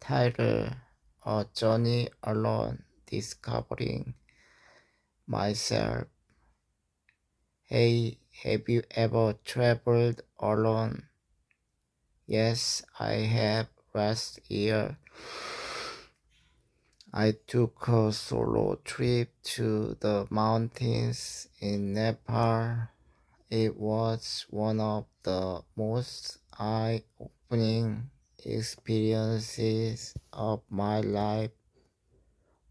Title: A Journey Alone, Discovering Myself. Hey, have you ever traveled alone? Yes, I have. Last year, I took a solo trip to the mountains in Nepal. It was one of the most eye-opening experiences of my life.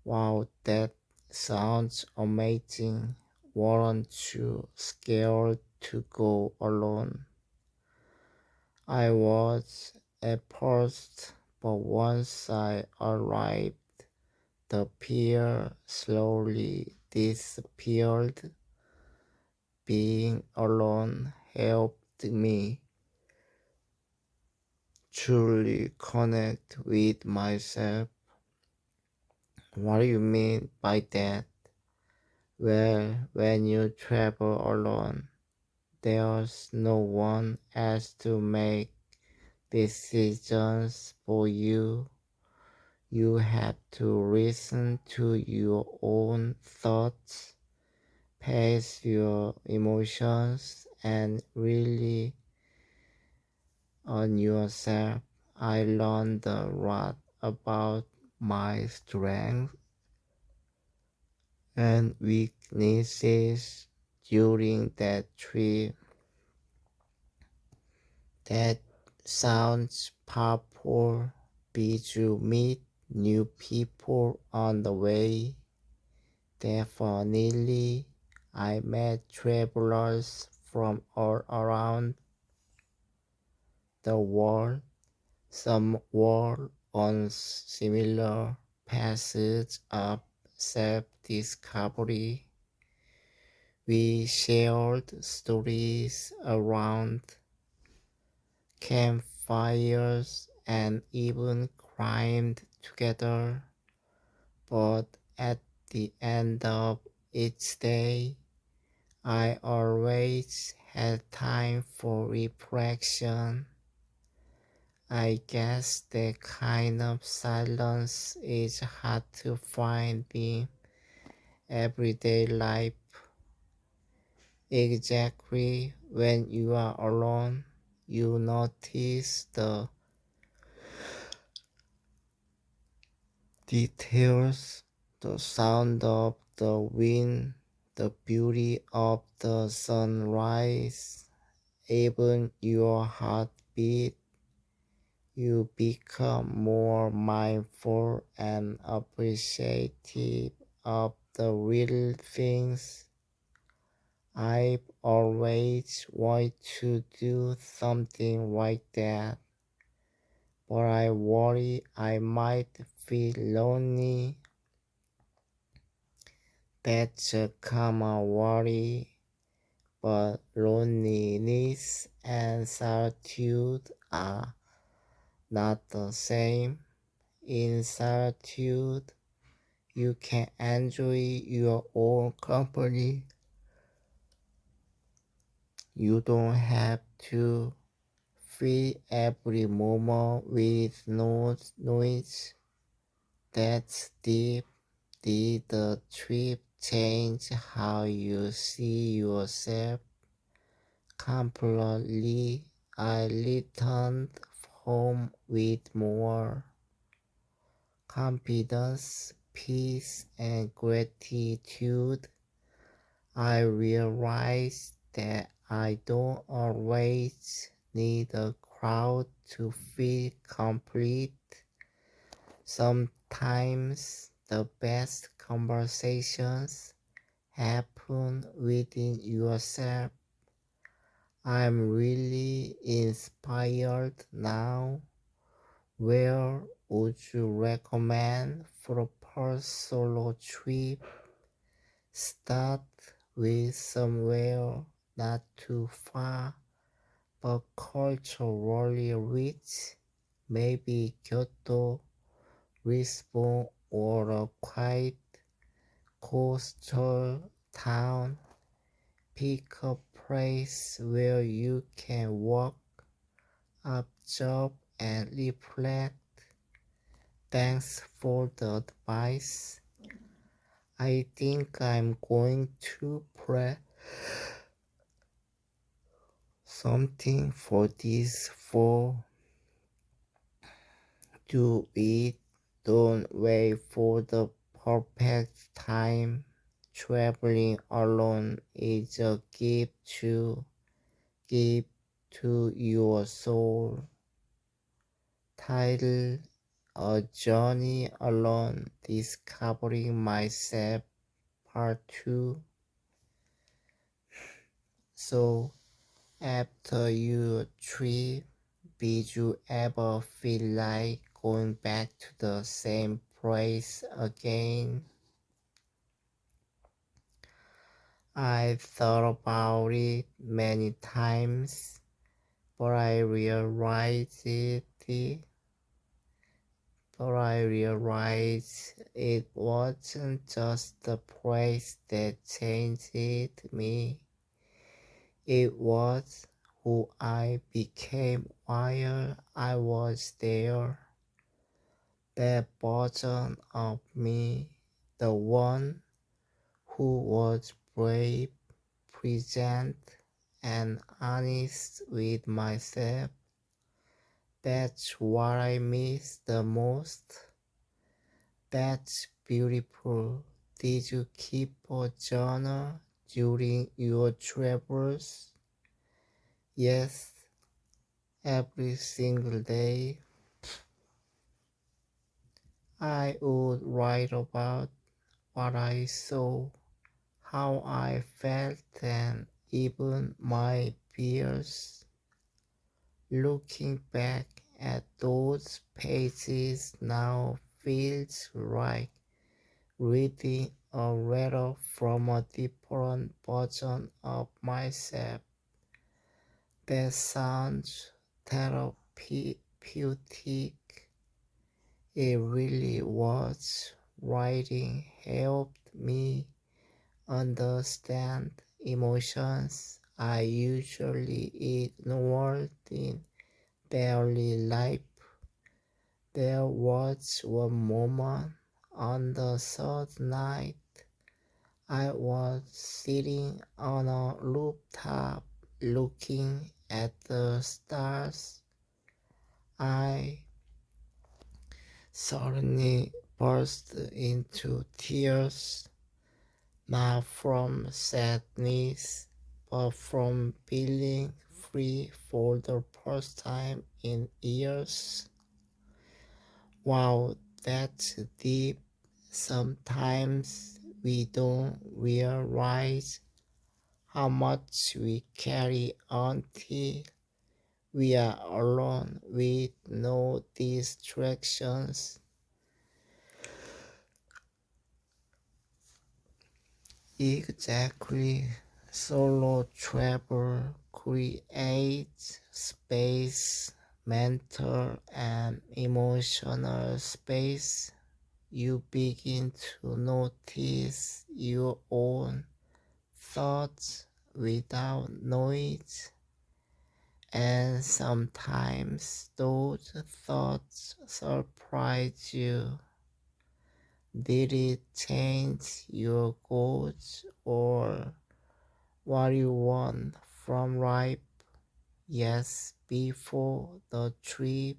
Wow, that sounds amazing. Weren't you scared to go alone? I was at first, but once I arrived, the fear slowly disappeared. Being alone helped me truly connect with myself. What do you mean by that? Well, when you travel alone, there's no one else to make decisions for you. You have to listen to your own thoughts, pace your emotions, and really on yourself. I learned a lot about my strengths and weaknesses during that trip. That sounds powerful. Did you meet new people on the way? Definitely. I met travelers from all around the world. Some were on similar paths of self-discovery. We shared stories around campfires and even cried together. But at the end of each day, I always had time for reflection. I guess that kind of silence is hard to find in everyday life. Exactly when you are alone, you notice the details, the sound of the wind, the beauty of the sunrise, even your heartbeat. You become more mindful and appreciative of the little things. I've always wanted to do something like that, but I worry I might feel lonely. That's a common worry, but loneliness and solitude are not the same. In solitude, you can enjoy your own company. You don't have to fill every moment with noise. That's deep. Did the trip change how you see yourself? Completely. I returned home with more confidence, peace, and gratitude. I realized that I don't always need a crowd to feel complete. Sometimes the best conversations happen within yourself. I'm really inspired now. Where would you recommend for a first solo trip? Start with somewhere not too far but culturally rich, maybe Kyoto, Lisbon, or a quiet coastal town. Pick a place where you can walk, observe, and reflect. Thanks for the advice. I think I'm going to pray something for this fall. Do it. Don't wait for the perfect time. Traveling alone is a gift to give to your soul. Title: A Journey Alone, Discovering Myself, Part 2. So, after your trip, did you ever feel like going back to the same place again? I thought about it many times, but I realized it wasn't just the place that changed me. It was who I became while I was there. That version of me, the one who was brave, present, and honest with myself. That's what I miss the most. That's beautiful. Did you keep a journal during your travels? Yes, every single day. I would write about what I saw, how I felt, and even my fears. Looking back at those pages now feels like reading a letter from a different version of myself. That sounds therapeutic. It really was. Writing helped me understand emotions I usually ignored in daily life. There was one moment on the third night. I was sitting on a rooftop looking at the stars. I suddenly burst into tears, not from sadness, but from feeling free for the first time in years. Wow, that's deep. Sometimes we don't realize how much we carry until we are alone with no distractions. Exactly. Solo travel creates space, mental and emotional space. You begin to notice your own thoughts without noise, and sometimes those thoughts surprise you. Did it change your goals or what you want from life? Yes, before the trip,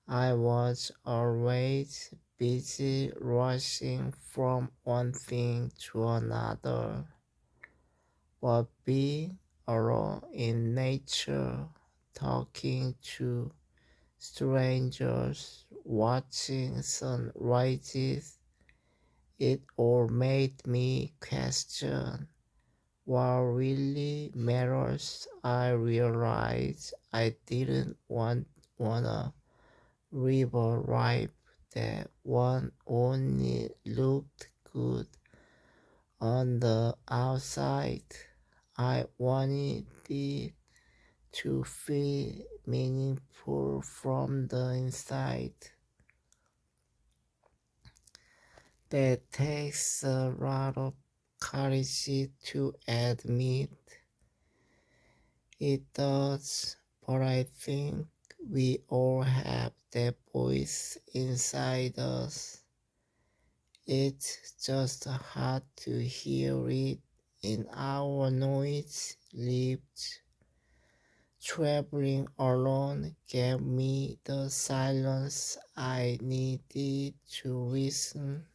I was always busy rushing from one thing to another. But being alone in nature, talking to strangers, watching sunrises, it all made me question what really matters. I realized I didn't want a river life that one only looked good on the outside. I wanted it to feel meaningful from the inside. That takes a lot of courage to admit. It does, but I think we all have that voice inside us. It's just hard to hear it in our noise lives. Traveling alone gave me the silence I needed to listen.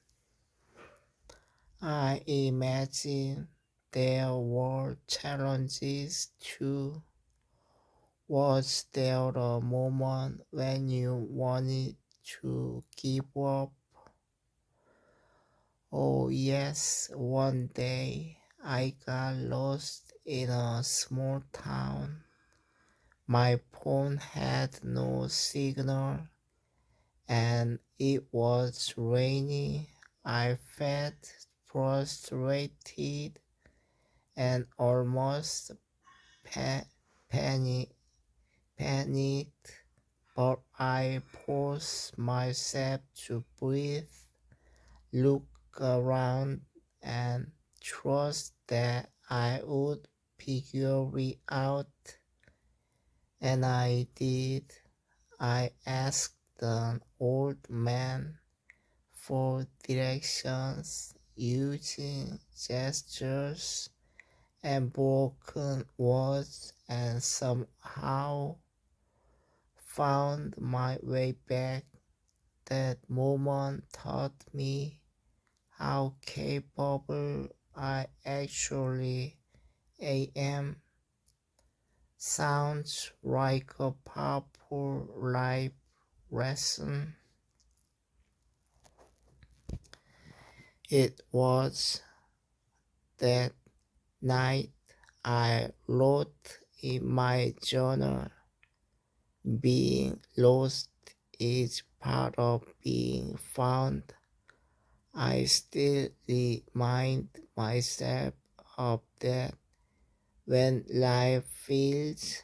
I imagine there were challenges too. Was there a moment when you wanted to give up? Oh, yes, one day I got lost in a small town. My phone had no signal and it was raining. I felt frustrated and almost pa- panic- panicked, but I forced myself to breathe, look around, and trust that I would figure it out. And I did. I asked an old man for directions using gestures and broken words and somehow found my way back. That moment taught me how capable I actually am. Sounds like a powerful life lesson. It was that night I wrote in my journal, being lost is part of being found. I still remind myself of that when life feels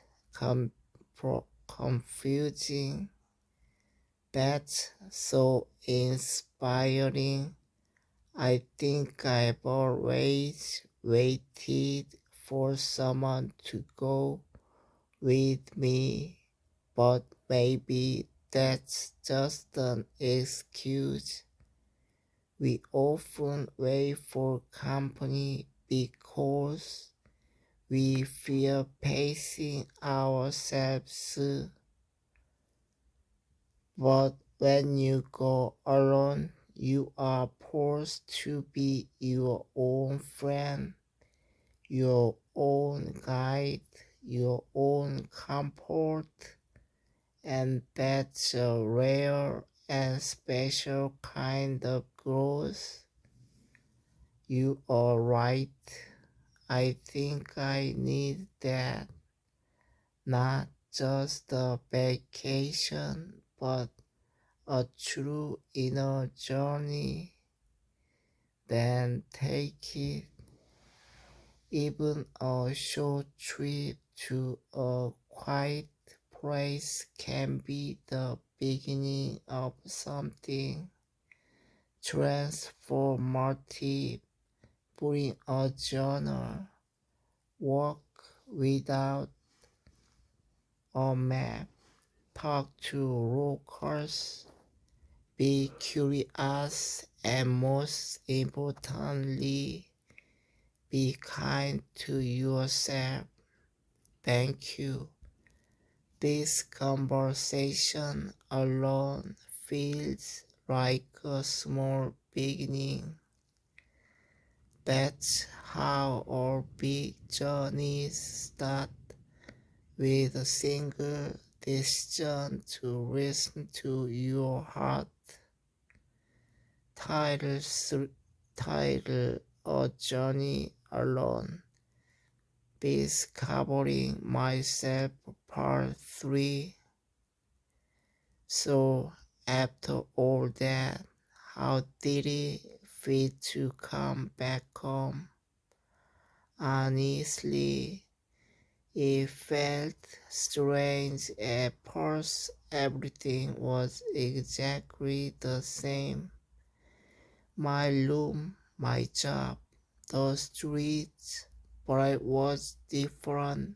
confusing. That's so inspiring. I think I've always waited for someone to go with me, but maybe that's just an excuse. We often wait for company because we fear pacing ourselves, but when you go alone, you are forced to be your own friend, your own guide, your own comfort, and that's a rare and special kind of growth. You are right. I think I need that. Not just a vacation, but a true inner journey. Then take it. Even a short trip to a quiet place can be the beginning of something transformative. Bring a journal, walk without a map, talk to locals, be curious, and most importantly, be kind to yourself. Thank you. This conversation alone feels like a small beginning. That's how our big journeys start, with a single decision to listen to your heart. Title, title A Journey Alone. Discovering Myself Part 3. So, after all that, how did it feel to come back home? Honestly, it felt strange at first. Everything was exactly the same. My room, my job, the streets, but it was different.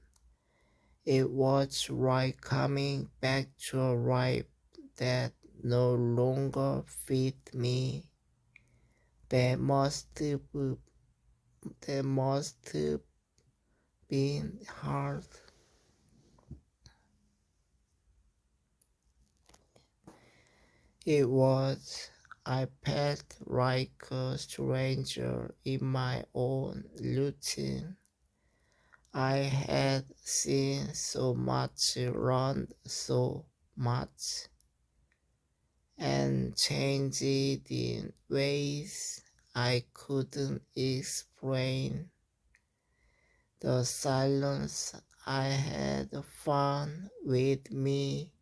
It was like coming back to a life that no longer fit me. That must been hard. It was. I felt like a stranger in my own routine. I had seen so much, learned so much, and changed in ways I couldn't explain. The silence I had found with me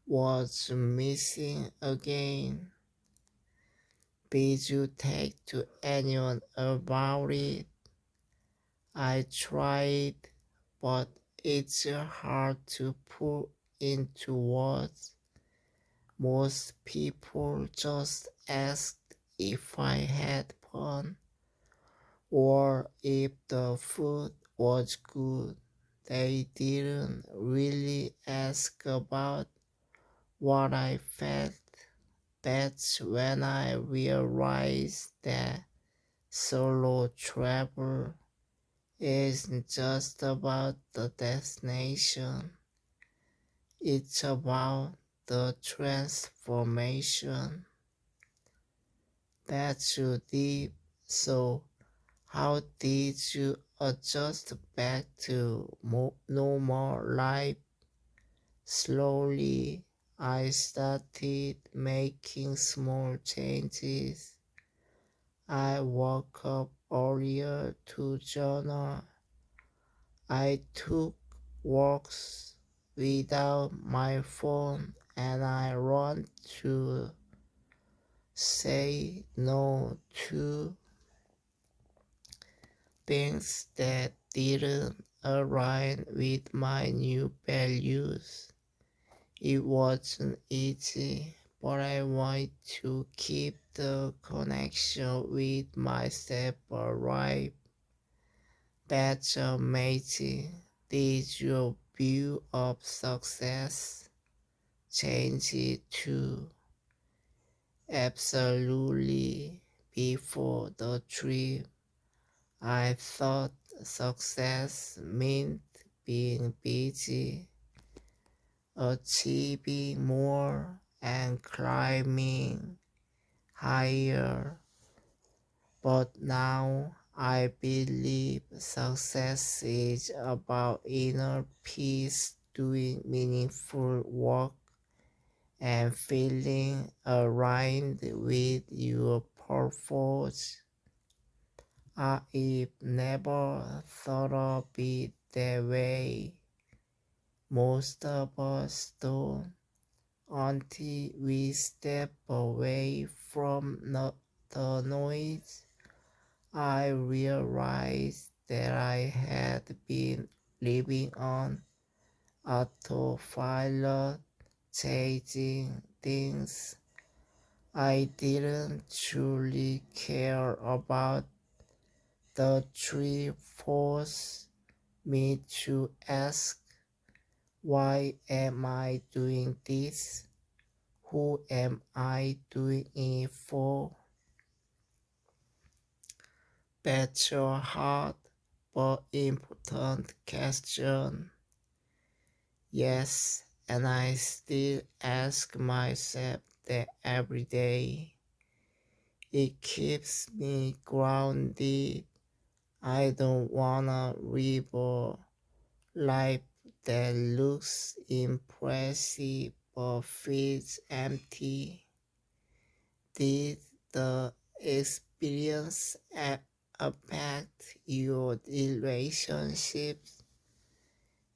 was missing again. Did you talk to anyone about it? I tried, but it's hard to put into words. Most people just asked if I had fun or if the food was good. They didn't really ask about what I felt. That's when I realized that solo travel isn't just about the destination, it's about the transformation. That's too deep. So, how did you adjust back to normal life? Slowly, I started making small changes. I woke up earlier to journal. I took walks without my phone and I learned to say no to things that didn't align with my new values. It wasn't easy, but I wanted to keep the connection with myself alive. That's amazing. Did your view of success change it too? Absolutely. Before the trip, I thought success meant being busy, achieving more, and climbing higher. But now I believe success is about inner peace, doing meaningful work, and feeling aligned with your purpose. I've never thought of it that way. Most of us don't until we step away from the noise. I realized that I had been living on autopilot, chasing things I didn't truly care about. The trip forced me to ask, why am I doing this? Who am I doing it for? That's a hard but important question. Yes, and I still ask myself that every day. It keeps me grounded. I don't wanna live a life that looks impressive but feels empty. Did the experience affect your relationships?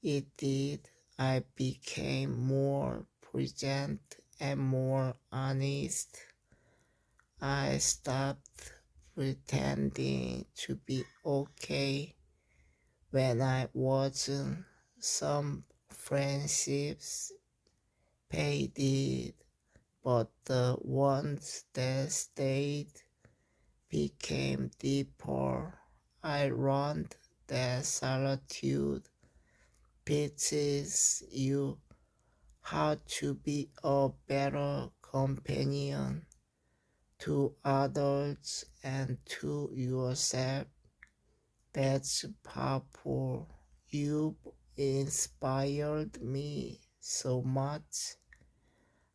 It did. I became more present and more honest. I stopped pretending to be okay when I wasn't. Some friendships faded, but the ones that stayed became deeper. I learned that solitude teaches you how to be a better companion to others and to yourself. That's powerful. You've inspired me so much.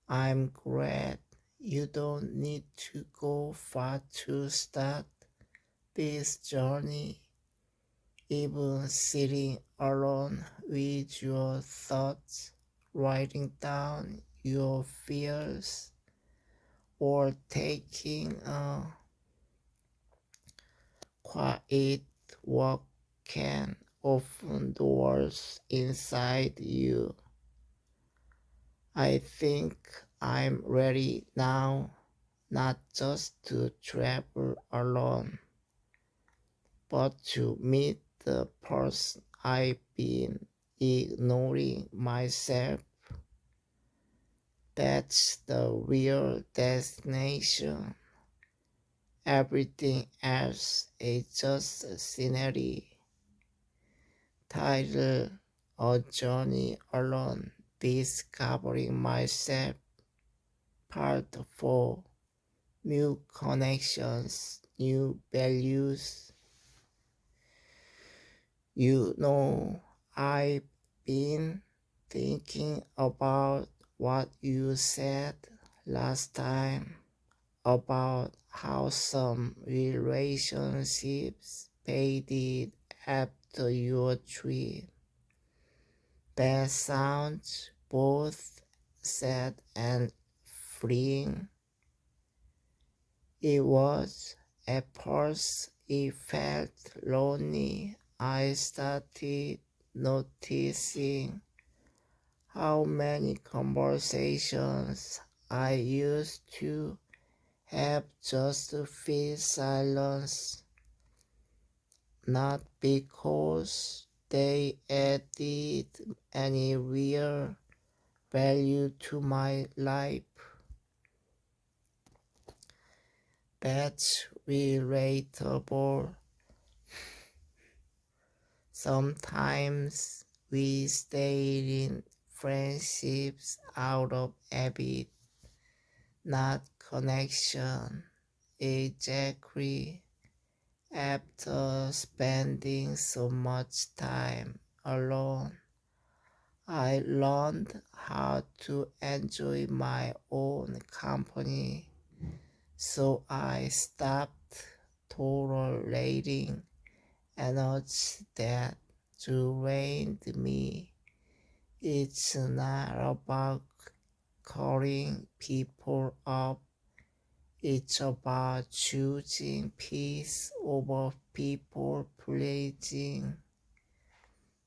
I'm glad you don't need to go far to start this journey. Even sitting alone with your thoughts, writing down your fears, or taking a quiet walk can open doors inside you. I think I'm ready now, not just to travel alone, but to meet the person I've been ignoring myself. That's the real destination. Everything else is just a scenery. Title: A Journey Alone, Discovering Myself. Part 4: New Connections, New Values. I've been thinking about what you said last time about how some relationships faded after your trip. That sounds both sad and freeing. It was. At first it felt lonely. I started noticing how many conversations I used to have just to fill silence, not because they added any real value to my life. That's relatable. Sometimes we stay in friendships out of habit, not connection. Exactly. After spending so much time alone, I learned how to enjoy my own company, so I stopped tolerating energy that drained me. It's not about calling people up, it's about choosing peace over people pleasing.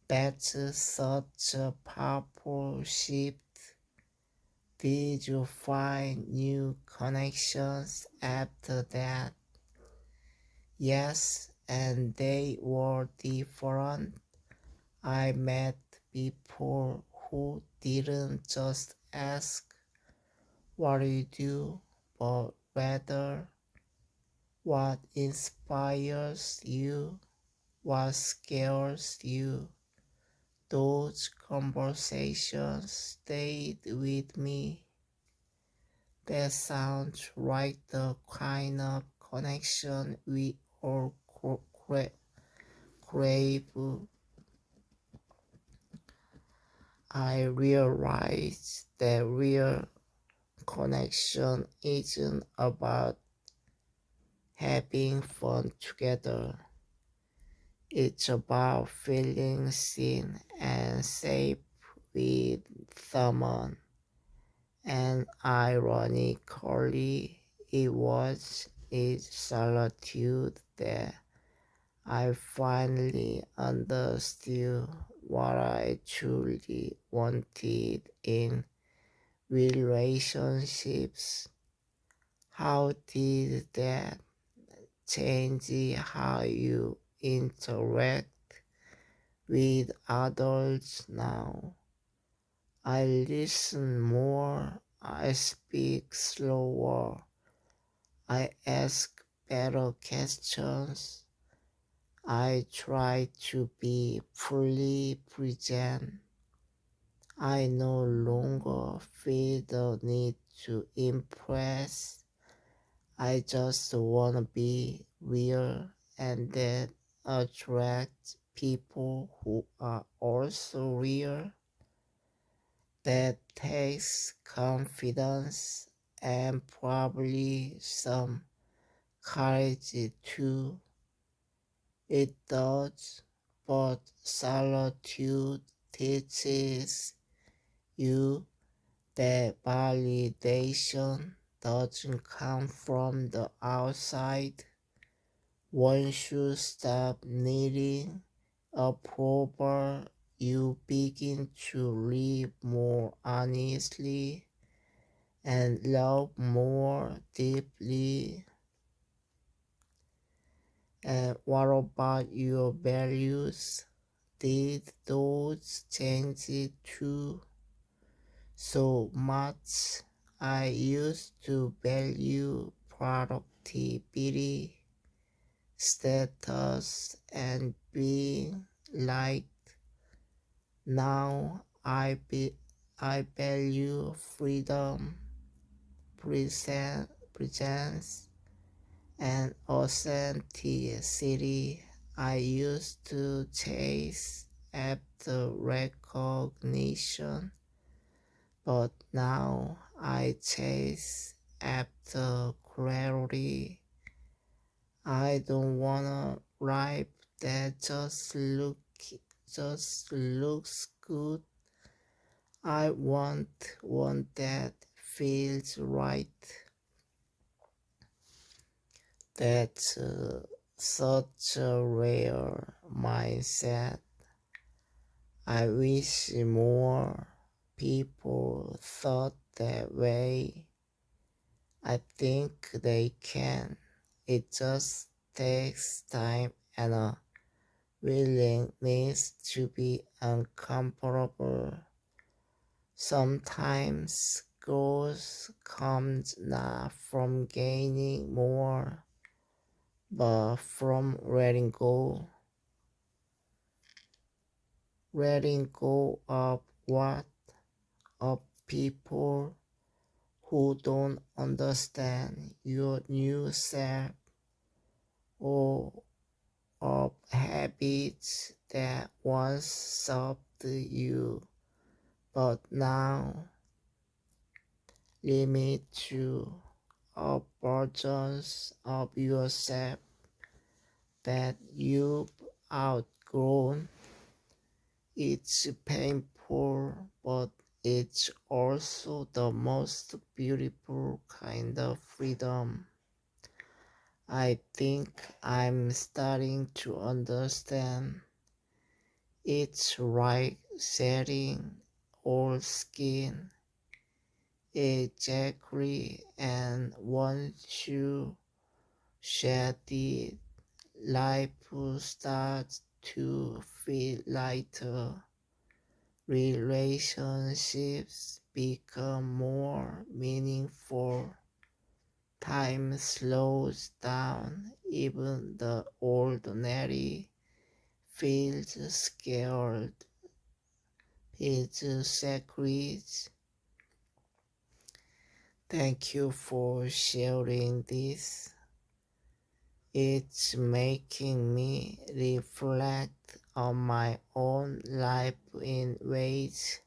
That's such a powerful shift. Did you find new connections after that? Yes, and they were different. I met people who didn't just ask what you do, but rather what inspires you, what scares you. Those conversations stayed with me. That sounds like the kind of connection we all crave. I realized that real connection isn't about having fun together. It's about feeling seen and safe with someone. And ironically, it was in solitude that I finally understood what I truly wanted in relationships. How did that change how you interact with others now? I listen more, I speak slower, I ask better questions, I try to be fully present. I no longer feel the need to impress. I just wanna be real, and that attracts people who are also real. That takes confidence and probably some courage too. It does, but solitude teaches you that validation doesn't come from the outside. Once you stop needing approval, you begin to live more honestly and love more deeply. And what about your values? Did those change too so much? I used to value productivity, status, and being liked. Now I value freedom, presence, and authenticity. I used to chase after recognition, but now I chase after clarity. I don't wanna life that just looks good. I want one that feels right. That's such a rare mindset. I wish more people thought that way. I think they can. It just takes time and a willingness to be uncomfortable. Sometimes growth comes not from gaining more, but from letting go of what of people who don't understand your new self or of habits that once served you but now limit you, of versions of yourself that you've outgrown. It's painful, but it's also the most beautiful kind of freedom. I think I'm starting to understand it's like shedding old skin. Exactly, and once you shed it, life starts to feel lighter. Relationships become more meaningful. Time slows down, even the ordinary feels scared, feels sacred. Thank you for sharing this. It's making me reflect on my own life in ways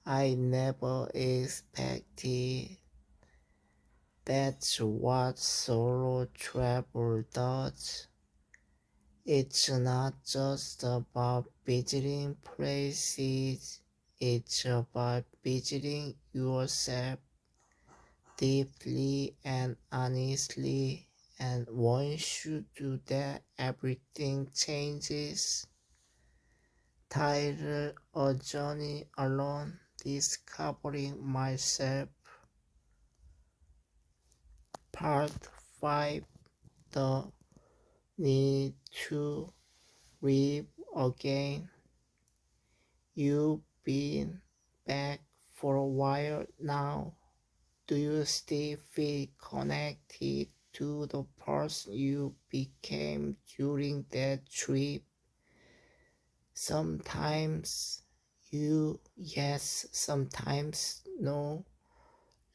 I never expected. That's what solo travel does. It's not just about visiting places, it's about visiting yourself deeply and honestly. And once you do that, everything changes. Title: A Journey Alone, Discovering Myself. Part 5: The Need to Live Again. You've been back for a while now. Do you still feel connected to the person you became during that trip? Sometimes you. Yes, sometimes no.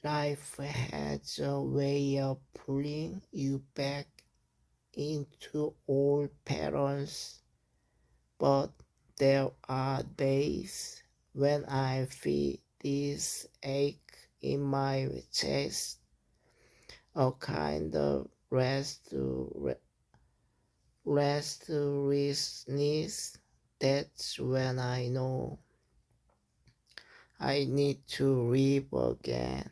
Life has a way of pulling you back into old patterns, but there are days when I feel this ache in my chest, a kind of restlessness. That's when I know I need to live again,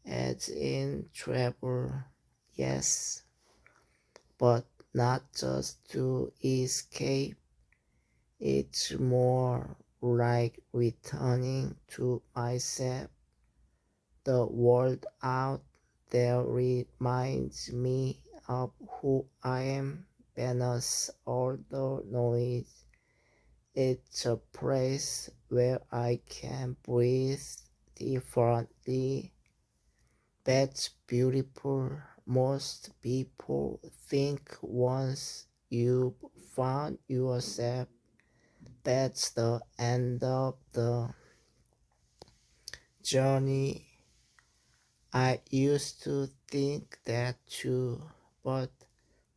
as in travel, yes, but not just to escape. It's more like returning to myself. The world out there reminds me of who I am beneath all the noise. It's a place where I can breathe differently. That's beautiful. Most people think once you've found yourself, that's the end of the journey. I used to think that too, but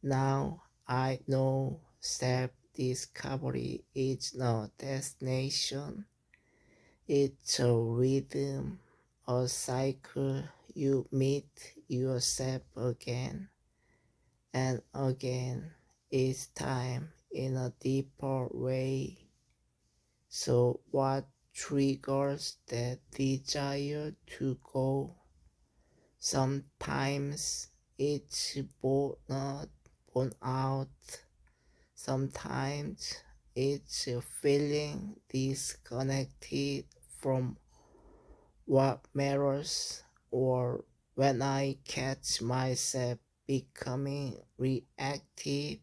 now I know self-discovery is no destination. It's a rhythm, a cycle. You meet yourself again and again, each time in a deeper way. So what triggers that desire to go? Sometimes it's born out. Sometimes it's feeling disconnected from what matters, or when I catch myself becoming reactive,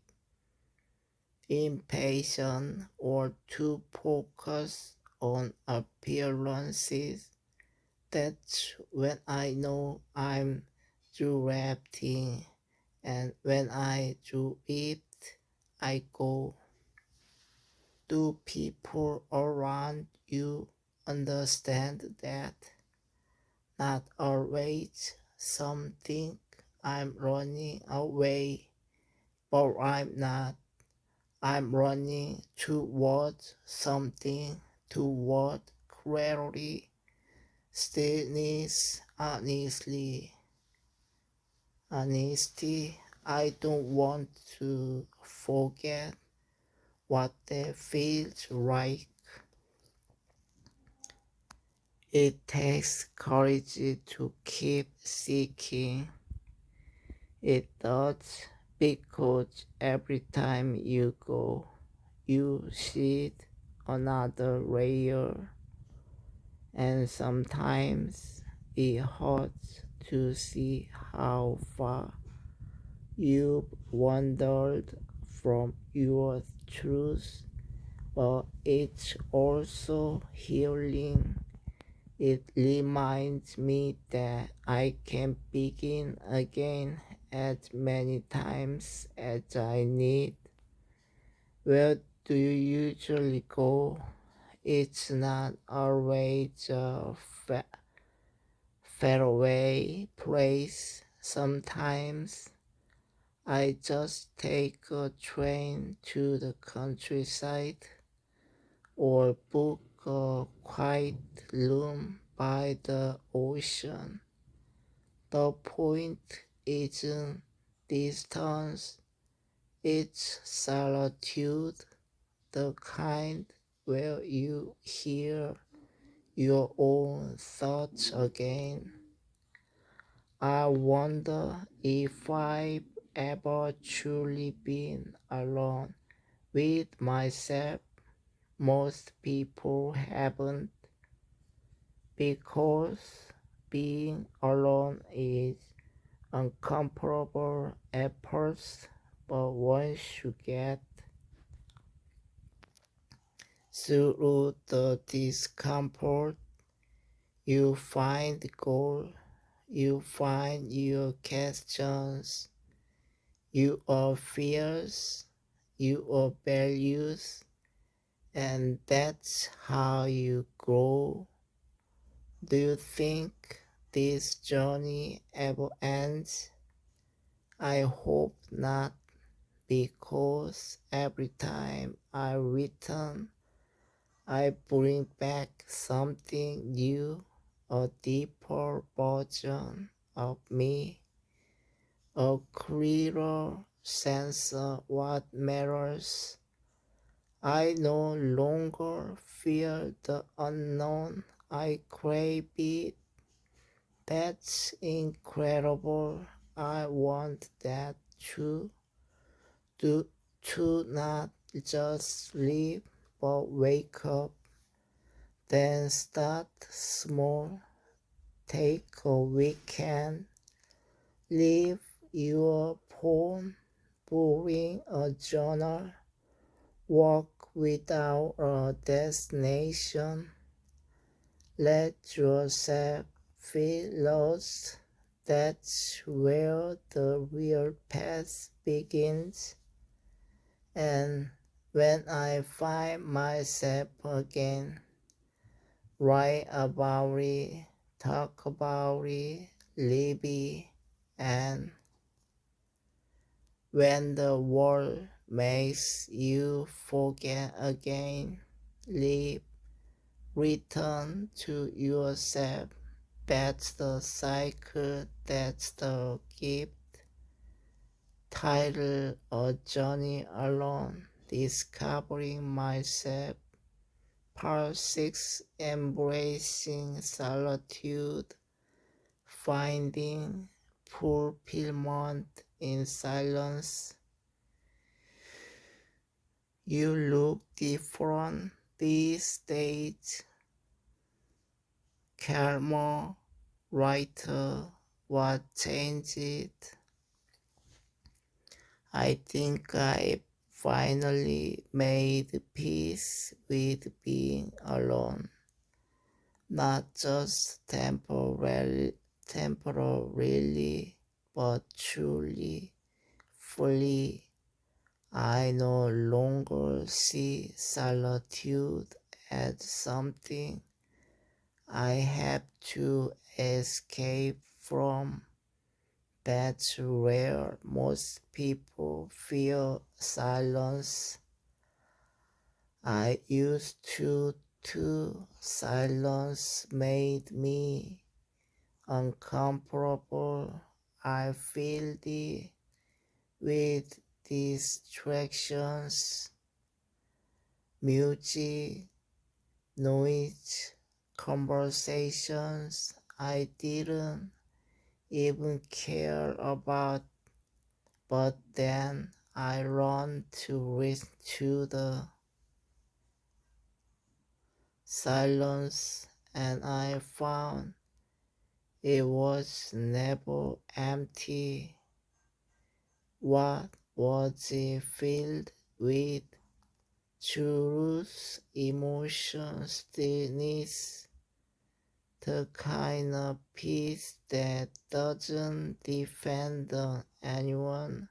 impatient, or too focused on appearances. That's when I know I'm drafting, and when I do it, I go. Do people around you understand that? Not always. Some think I'm running away, but I'm not. I'm running toward something, toward clarity, stillness, honesty. I don't want to forget what that feels like. It takes courage to keep seeking. It does, because every time you go, you see another layer, and sometimes it hurts to see how far you've wandered from your truth, but it's also healing. It reminds me that I can begin again as many times as I need. Where do you usually go? It's not always a faraway place. Sometimes I just take a train to the countryside or book a quiet room by the ocean. The point isn't distance, it's solitude, the kind where you hear your own thoughts again. I wonder if I've ever truly been alone with myself. Most people haven't, because being alone is uncomfortable at first, but once you get through the discomfort, you find the goal, you find your questions, your fears, your values. And that's how you grow. Do you think this journey ever ends? I hope not, because every time I return, I bring back something new, a deeper version of me, a clearer sense of what matters. I no longer fear the unknown, I crave it. That's incredible. I want that too. To, to not just sleep but wake up, then start small. Take a weekend, leave your phone, bring a journal, walk without a destination. Let yourself feel lost. That's where the real path begins. And when I find myself again, write about it, talk about it, live it, and when the world makes you forget again, live, return to yourself. That's the cycle, that's the gift. Title A Journey Alone, Discovering Myself. Part 6, Embracing Solitude, Finding Fulfillment in Silence. You look different these days, calmer, lighter. What changed? I think I finally made peace with being alone, not just temporarily, but truly, fully. I no longer see solitude as something I have to escape from. That's where most people feel silence. I used to too. Silence made me uncomfortable. I filled it with distractions, music, noise, conversations I didn't even care about. But then I learned to listen to the silence, and I found it was never empty. What was it filled with? Truth, emotion, stillness, the kind of peace that doesn't depend on anyone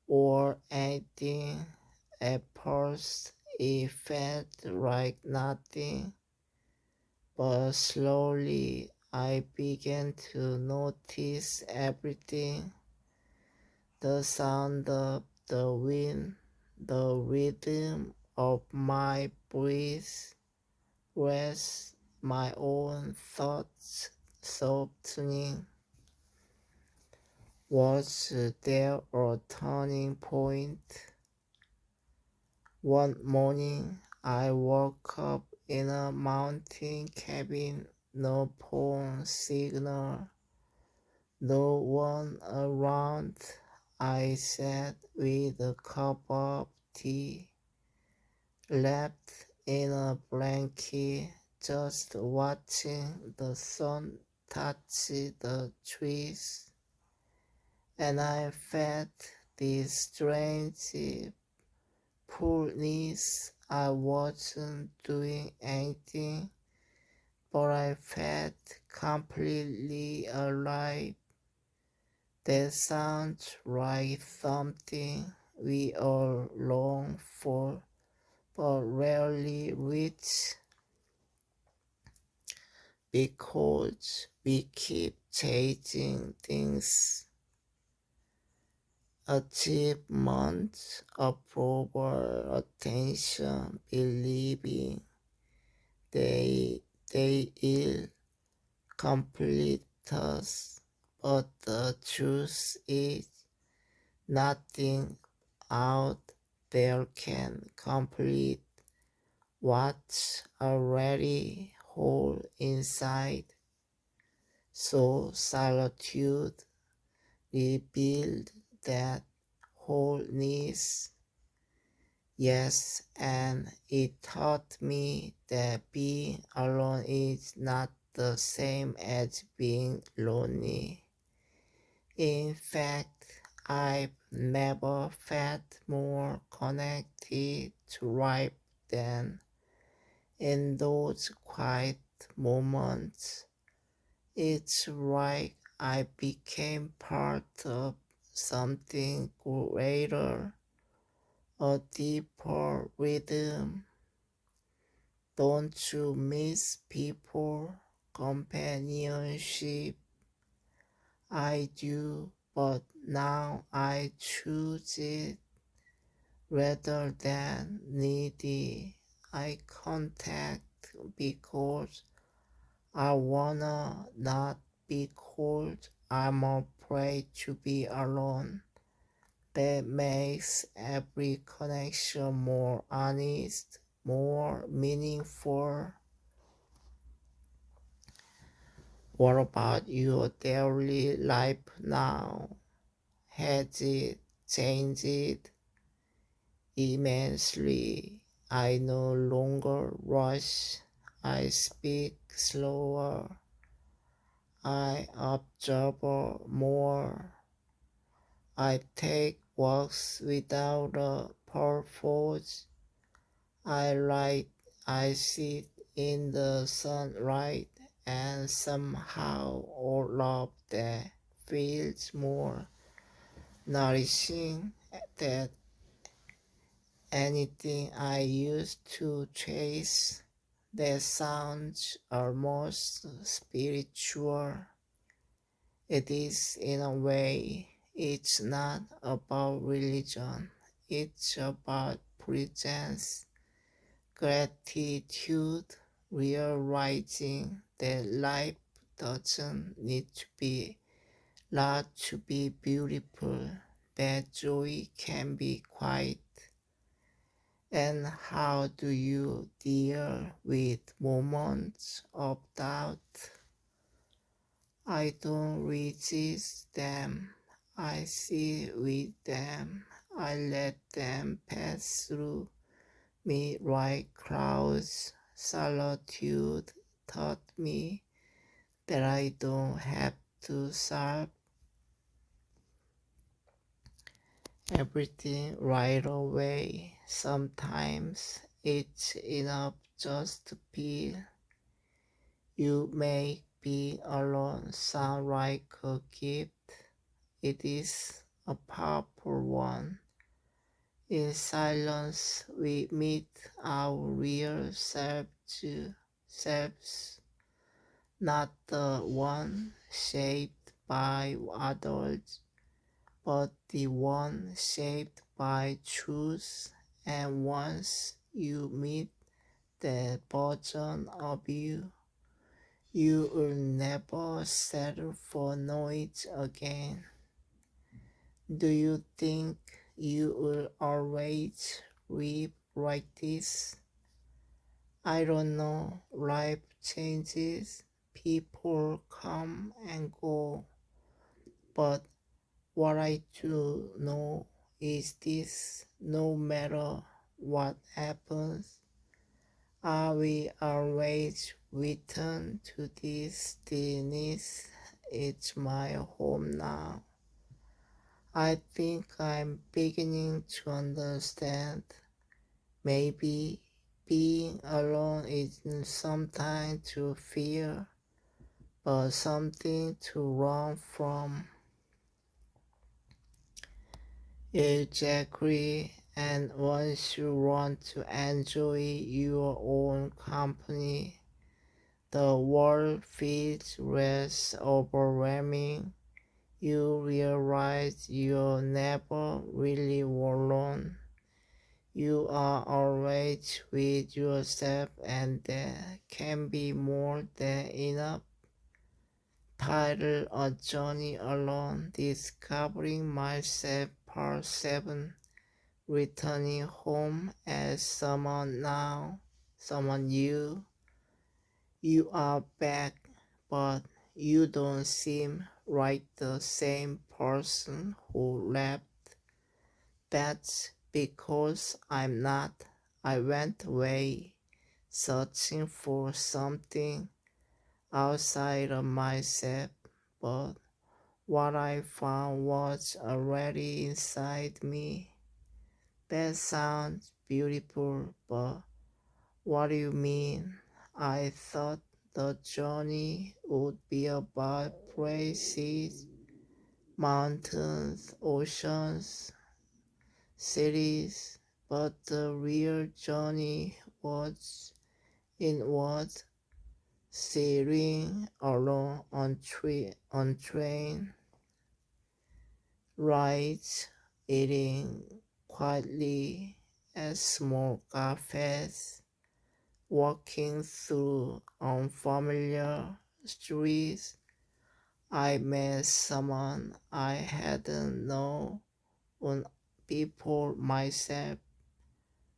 or anything. At first, it felt like nothing, but slowly I began to notice everything: the sound of the wind, the rhythm of my breath, my own thoughts softening. Was there a turning point? One morning, I woke up in a mountain cabin, no phone signal, no one around. I sat with a cup of tea, wrapped in a blanket, just watching the sun touch the trees, and I felt this strange pullness. I wasn't doing anything, but I felt completely alive. That sounds like something we all long for, but rarely reach because we keep chasing things, achievements, approval, attention, believing they will complete us. But the truth is, nothing out there can complete what's already whole inside. So solitude revealed that wholeness. Yes, and it taught me that being alone is not the same as being lonely. In fact, I've never felt more connected to life than in those quiet moments. It's like I became part of something greater, a deeper rhythm. Don't you miss people, companionship? I do, but now I choose it rather than needy eye contact because I wanna not be cold. I'm afraid to be alone. That makes every connection more honest, more meaningful. What about your daily life now? Has it changed immensely? I no longer rush. I speak slower. I observe more. I take walks without a purpose. I write, I sit in the sunlight, and somehow all of that feels more nourishing than anything I used to chase. That sounds almost spiritual. It is in a way. It's not about religion, it's about presence, gratitude, realizing that life doesn't need to be loud to be beautiful, that joy can be quiet. And how do you deal with moments of doubt? I don't resist them. I sit with them. I let them pass through me like clouds. Solitude taught me that I don't have to solve everything right away. Sometimes it's enough just to feel. You make being alone sound like a gift. It is a powerful one. In silence, we meet our real selves, not the one shaped by others, but the one shaped by truth. And once you meet that version of you, you will never settle for noise again. Do you think you will always live like this? I don't know. Life changes, people come and go, but what I do know is this: no matter what happens, I will always return to this stillness. It's my home now. I think I'm beginning to understand. Maybe being alone isn't something to fear, but something to run from. Exactly, And once you want to enjoy your own company, the world feels less overwhelming. You realize you're never really alone. You are always with yourself, and that can be more than enough. Title: A Journey Alone, Discovering Myself, Part 7. Returning home as someone now, someone new. You are back, but you don't seem like the same person who left. That's because I'm not. I went away, searching for something outside of myself, but what I found was already inside me. That sounds beautiful, but what do you mean? I thought the journey would be about places, mountains, oceans, cities, but the real journey was inward, sailing alone on train rides, eating quietly at small cafes, walking through unfamiliar streets. I met someone I hadn't known before myself.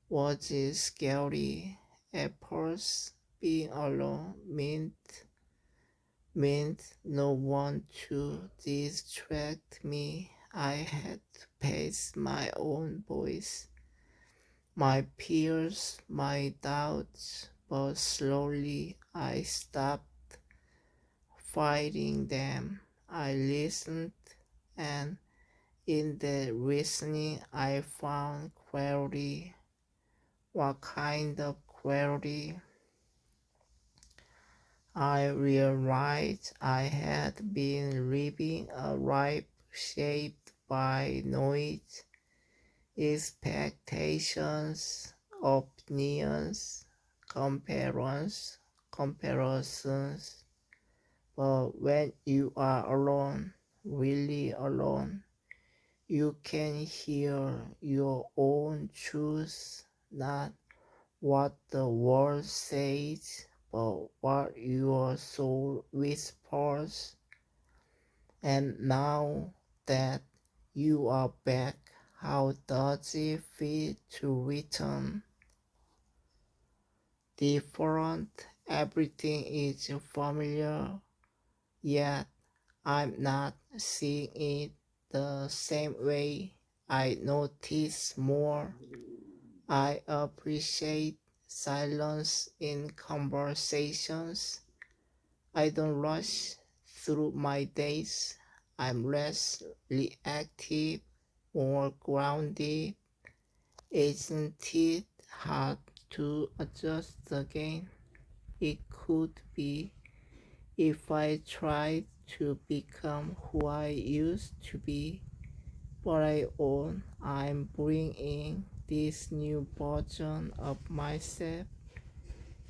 Was it scary at first? Being alone meant no one to distract me. I had to pace my own voice, my fears, my doubts, but slowly I stopped fighting them. I listened, and in the listening I found clarity. What kind of clarity? I realized I had been living a life shaped by noise, expectations, opinions, comparisons. But when you are alone, really alone, you can hear your own truth, not what the world says, but what your soul whispers. And now that you are back, how does it feel to return? Different, everything is familiar, yet I'm not seeing it the same way. I notice more. I appreciate silence in conversations. I don't rush through my days. I'm less reactive, more grounded. Isn't it hard to adjust again? It could be if I tried to become who I used to be, but I own I'm bringing this new version of myself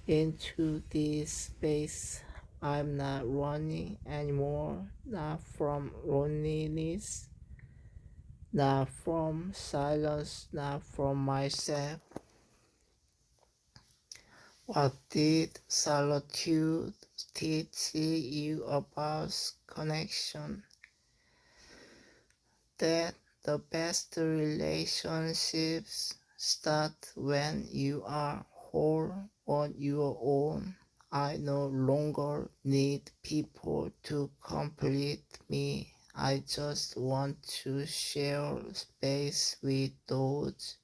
into this space. I'm not running anymore, not from loneliness, not from silence, not from myself. What did solitude teach you about connection? That the best relationships start when you are whole on your own. I no longer need people to complete me. I just want to share space with those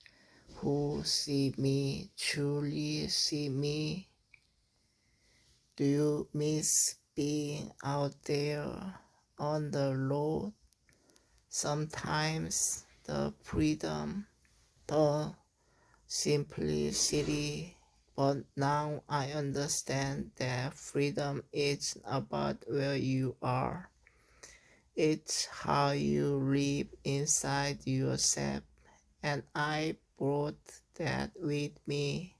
who see me, truly see me. Do you miss being out there on the road? Sometimes the freedom, the simplicity, but now I understand that freedom isn't about where you are. It's how you live inside yourself. And I brought that with me.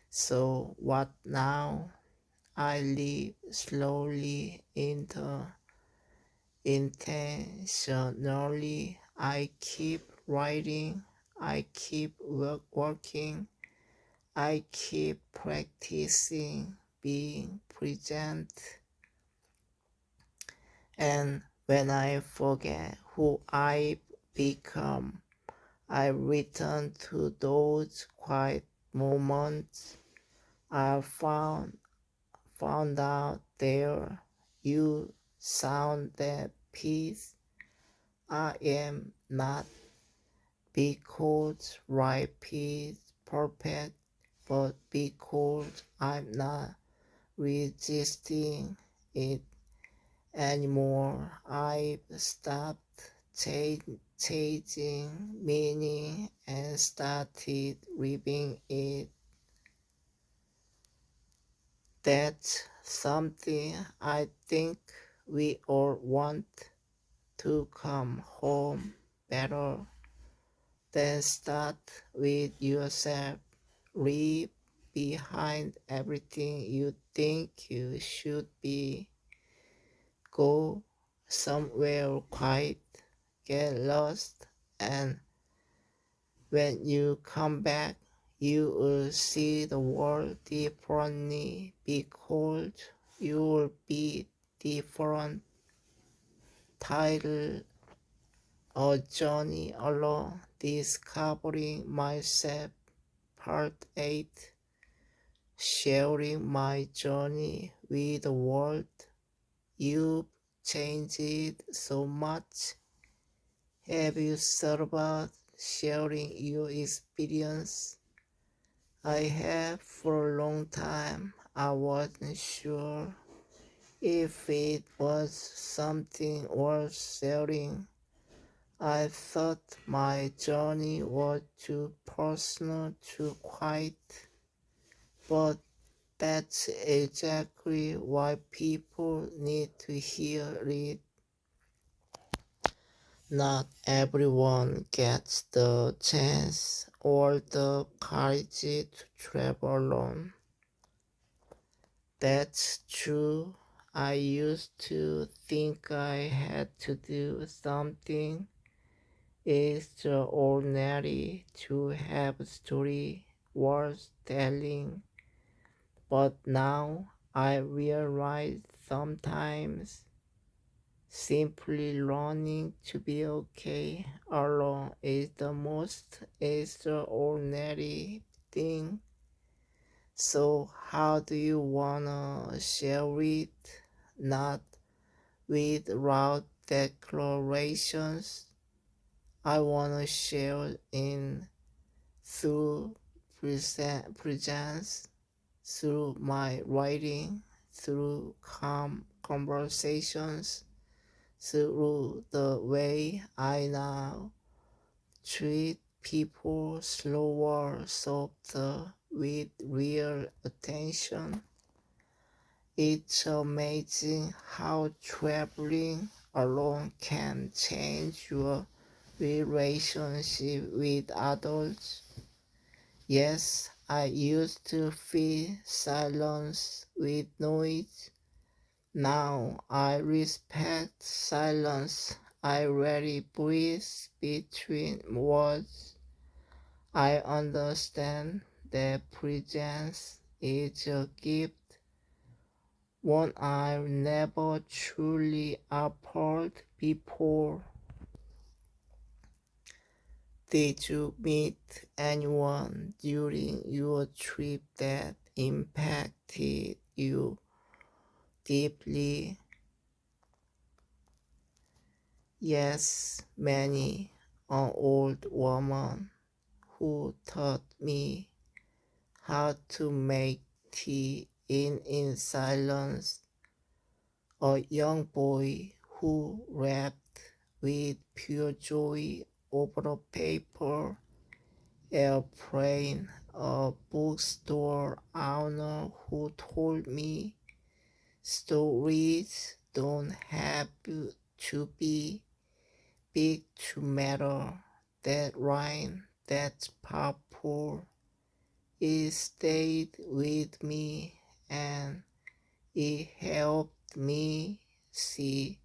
So what now? I live slowly intentionally. I keep writing. I keep working. I keep practicing being present. And when I forget who I become, I return to those quiet moments. I found out there you sound that peace. I am not because life is perfect, but because I'm not resisting it anymore. I've stopped chasing meaning and started living it. That's something I think we all want, to come home better. Then start with yourself. Leave behind everything you think you should be. Go somewhere quiet, get lost, and when you come back, you will see the world differently because you will be different. Title: A Journey Alone, Discovering Myself, Part 8. Sharing my journey with the world. You've changed so much. Have you thought about sharing your experience? I have for a long time. I wasn't sure if it was something worth sharing. I thought my journey was too personal, too quiet, but that's exactly why people need to hear it. Not everyone gets the chance or the courage to travel alone. That's true. I used to think I had to do something extraordinary to have a story worth telling, but now I realize sometimes simply learning to be okay alone is the most extraordinary thing. So, how do you wanna share it? Not with loud declarations. I wanna share in through presence, through my writing, through calm conversations, through the way I now treat people, slower, softer, with real attention. It's amazing how traveling alone can change your relationship with others. Yes, I used to fill silence with noise. Now I respect silence. I rarely breathe between words. I understand that presence is a gift, one I've never truly afforded before. Did you meet anyone during your trip that impacted you deeply? Yes, many. An old woman who taught me how to make tea in silence. A young boy who rapped with pure joy over a paper airplane. A bookstore owner who told me stories don't have to be big to matter. That line that's powerful. It stayed with me and it helped me see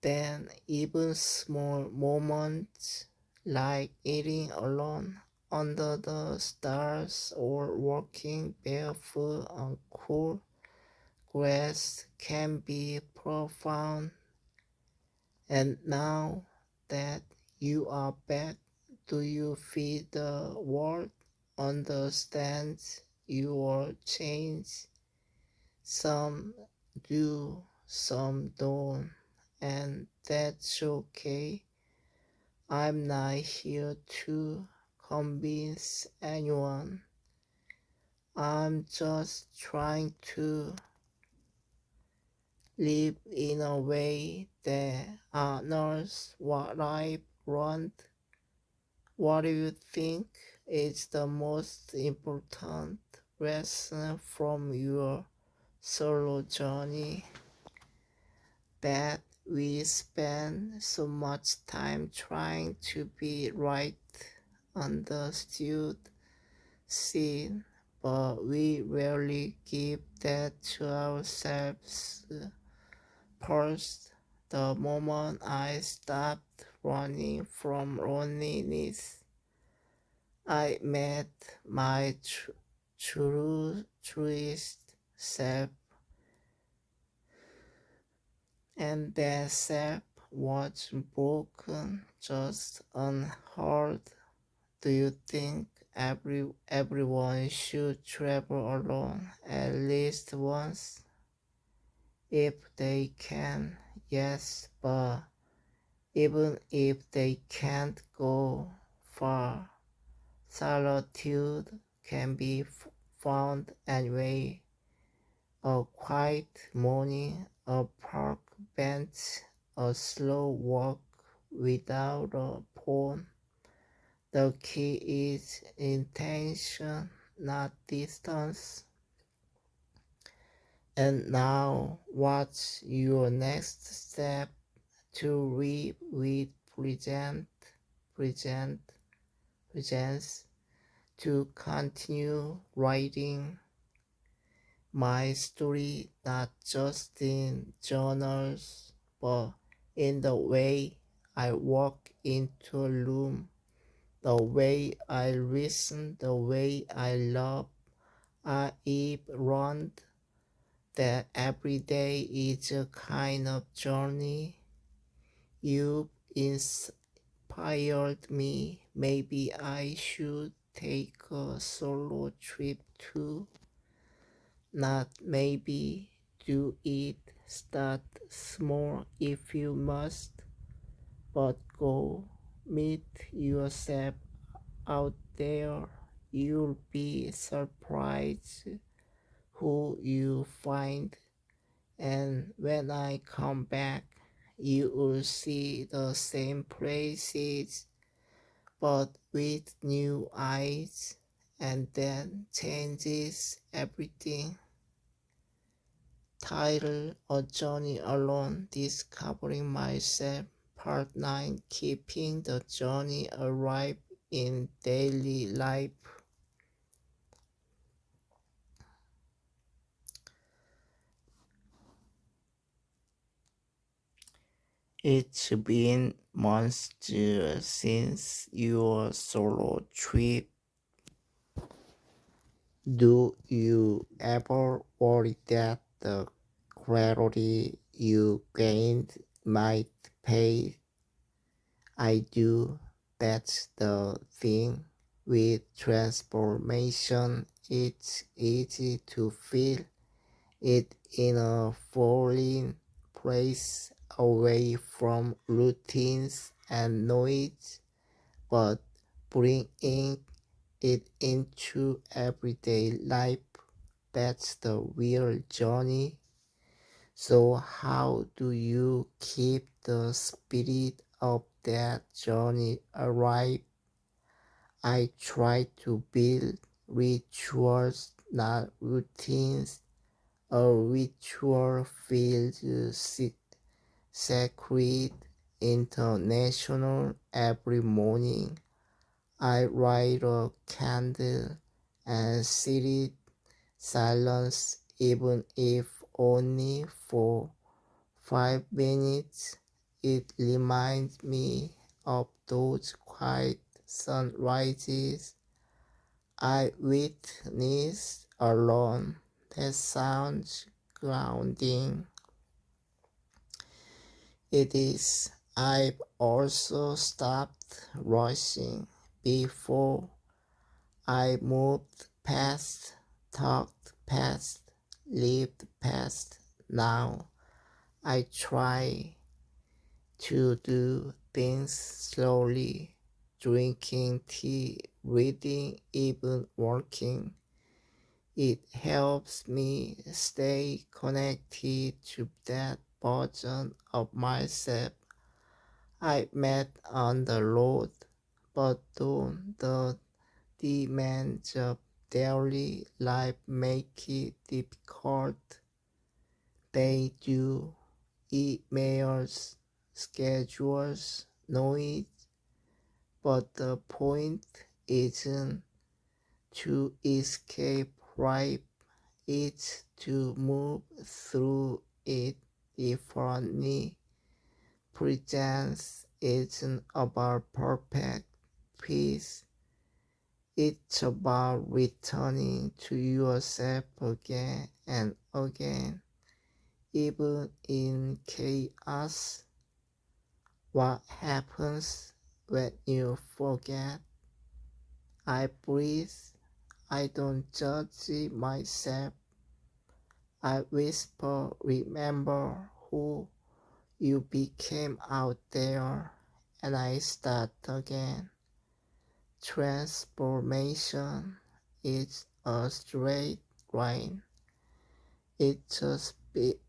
that even small moments like eating alone under the stars or walking barefoot on cool grass can be profound. And now that you are back, do you feel the world understands your change? Some do, some don't, and that's okay. I'm not here to convince anyone. I'm just trying to live in a way that honors what I want. What do you think is the most important lesson from your solo journey? That we spend so much time trying to be right, understood, seen, but we rarely give that to ourselves. First, the moment I stopped running from loneliness, I met my truest self, and that self was broken, just unheard. Do you think everyone should travel alone at least once? If they can, yes, but even if they can't go far, solitude can be found anyway. A quiet morning, a park bench, a slow walk without a phone. The key is intention, not distance. And now, what's your next step to read with present, presence, to continue writing my story, not just in journals, but in the way I walk into a room, the way I listen, the way I love, I run that every day is a kind of journey. You inspired me. Maybe I should take a solo trip too. Not maybe, do it. Start small if you must, but go meet yourself out there. You'll be surprised who you find, and when I come back, you will see the same places but with new eyes, and then changes everything. Title: A Journey Alone, Discovering Myself, Part 9, Keeping the Journey Alive in Daily Life. It's been months since your solo trip. Do you ever worry that the clarity you gained might fade? I do. That's the thing with transformation. It's easy to feel it in a falling place away from routines and noise, but bringing it into everyday life, that's the real journey. So, how do you keep the spirit of that journey alive? I try to build rituals, not routines. A ritual feels sacred, international. Every morning I light a candle and sit in silence, even if only for 5 minutes. It reminds me of those quiet sunrises I witnessed alone. That sounds grounding. It is. I've also stopped rushing before. I moved past, talked past, lived past. Now I try to do things slowly, drinking tea, reading, even working. It helps me stay connected to that version of myself I met on the road, but don't the demands of daily life make it difficult. They do. Emails, schedules, noise, but the point isn't to escape life, it's to move through it differently. Presence isn't about perfect peace, it's about returning to yourself again and again, even in chaos. What happens when you forget? I breathe. I don't judge myself. I whisper, remember who you became out there, and I start again. Transformation is a straight line. It's a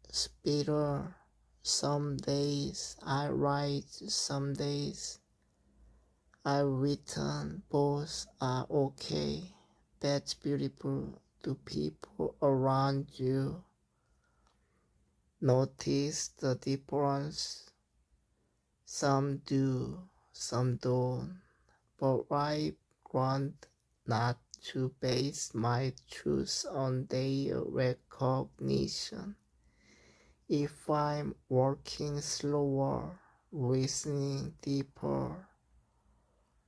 speeder. Some days I ride, some days I return. Both are okay. That's beautiful. To people around you notice the difference? Some do, some don't. But I want not to base my truth on their recognition. If I'm working slower, listening deeper,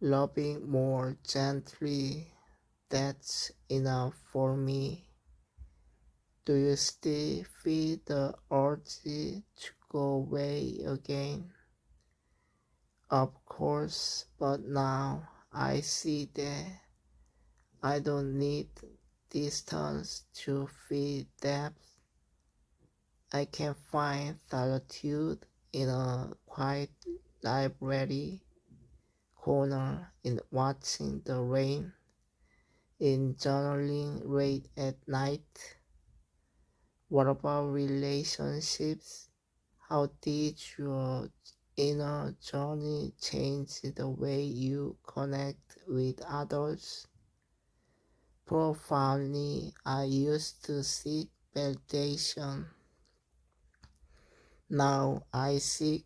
loving more gently, that's enough for me. Do you still feel the urge to go away again? Of course, but now I see that I don't need distance to feel depth. I can find solitude in a quiet library corner, in watching the rain, in journaling late at night. What about relationships? How did your inner journey change the way you connect with others? Profoundly, I used to seek validation. Now I seek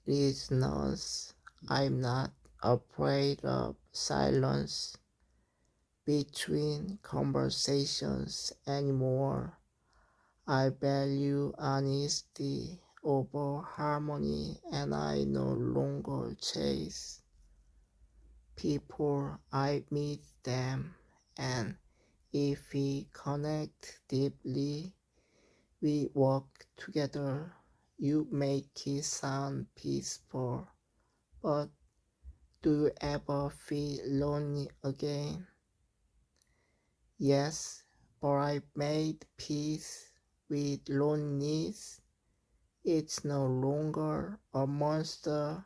resonance. I'm not afraid of silence between conversations anymore. I value honesty over harmony, and I no longer chase people. I meet them, and if we connect deeply, we walk together. You make it sound peaceful, but do you ever feel lonely again? Yes, but I made peace with loneliness. It's no longer a monster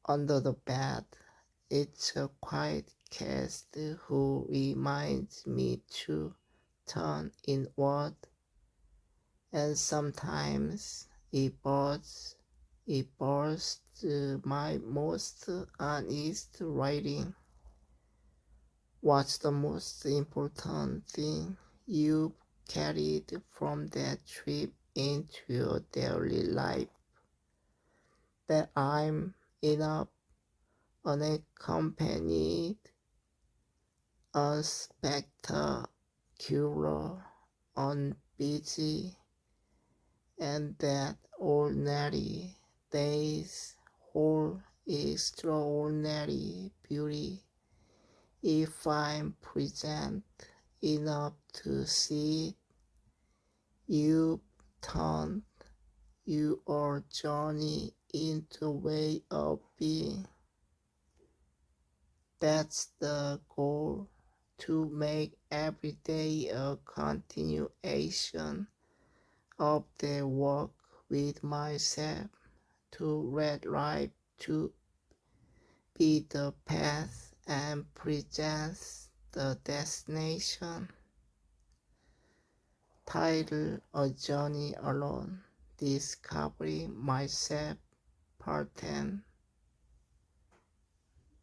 under the bed. It's a quiet guest who reminds me to turn inward, and sometimes it bursts my most honest writing. What's the most important thing you carried from that trip into your daily life? That I'm enough, unaccompanied, unspectacular, unbusy, and that ordinary days hold extraordinary beauty if I'm present enough to see it. You've turned your journey into a way of being. That's the goal, to make every day a continuation of the work with myself, to let life to be the path and present the destination. Title: A Journey Alone, Discovering Myself, Part 10.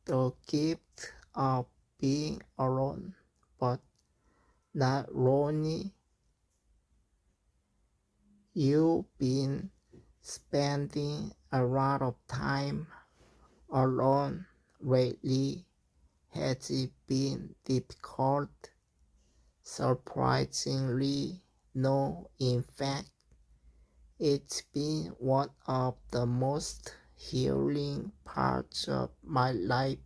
The gift of being alone, but not lonely. You've been spending a lot of time alone lately. Has it been difficult? Surprisingly, no. In fact, it's been one of the most healing parts of my life.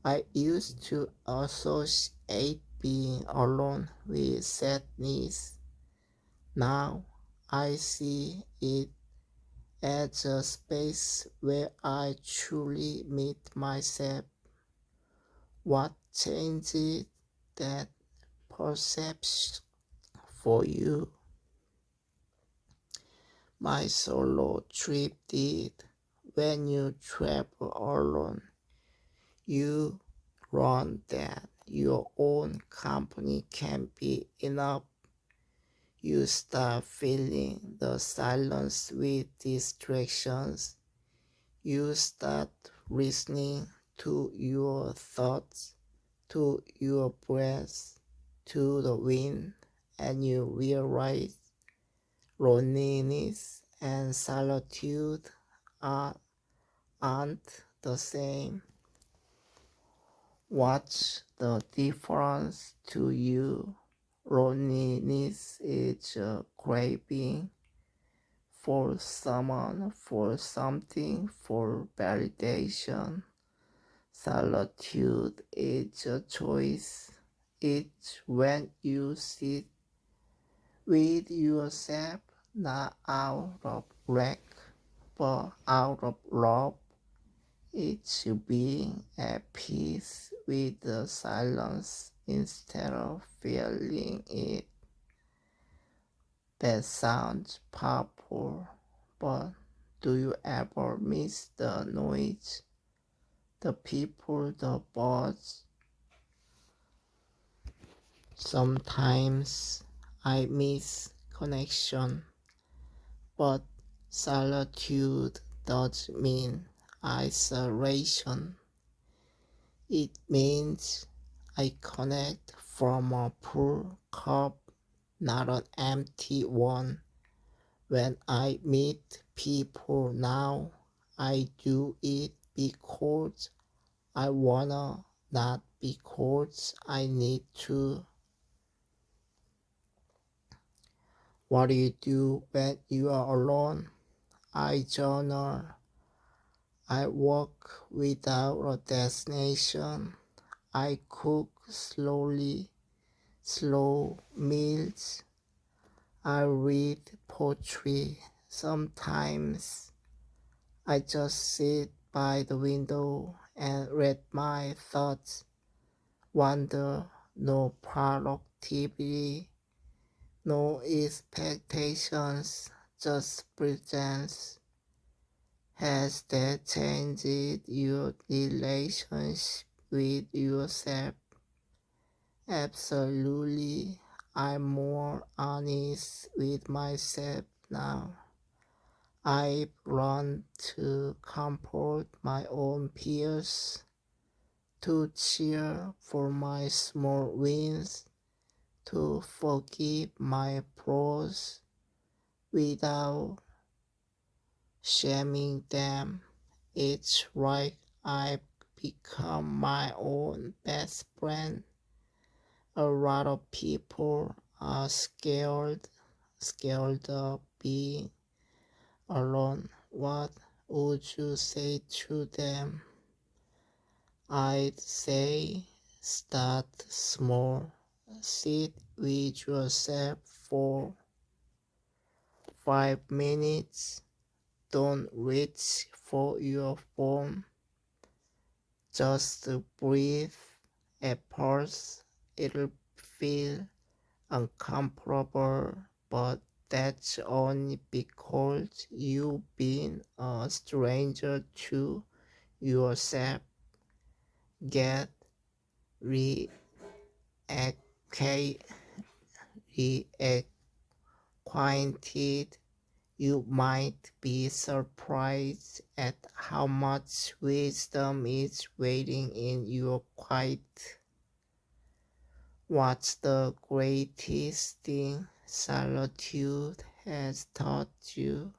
I used to associate being alone with sadness. Now I see it as a space where I truly meet myself. What changed that perception for you? My solo trip did. When you travel alone, you learn that your own company can be enough. You start filling the silence with distractions. You start listening to your thoughts, to your breath, to the wind, and you realize loneliness and solitude aren't the same. What's the difference to you? Loneliness is a craving for someone, for something, for validation. Solitude is a choice. It's when you sit with yourself, not out of lack, but out of love. It's being at peace with the silence instead of feeling it. That sounds powerful, but do you ever miss the noise, the people, the birds? Sometimes I miss connection, but solitude doesn't mean isolation. It means I connect from a full cup, not an empty one. When I meet people now, I do it because I wanna, not because I need to. What do you do when you are alone? I journal. I walk without a destination. I cook slowly, slow meals. I read poetry. Sometimes I just sit by the window and read my thoughts. Wonder, no productivity, no expectations, just presence. Has that changed your relationship with yourself? Absolutely. I'm more honest with myself now. I've learned to comfort my own peers, to cheer for my small wins, to forgive my flaws without shaming them. It's right I've become my own best friend. A lot of people are scared of being alone. What would you say to them? I'd say start small. Sit with yourself for 5 minutes. Don't reach for your phone. Just breathe. At first, it'll feel uncomfortable, but that's only because you've been a stranger to yourself. Get reacquainted. You might be surprised at how much wisdom is waiting in your quiet. What's the greatest thing solitude has taught you?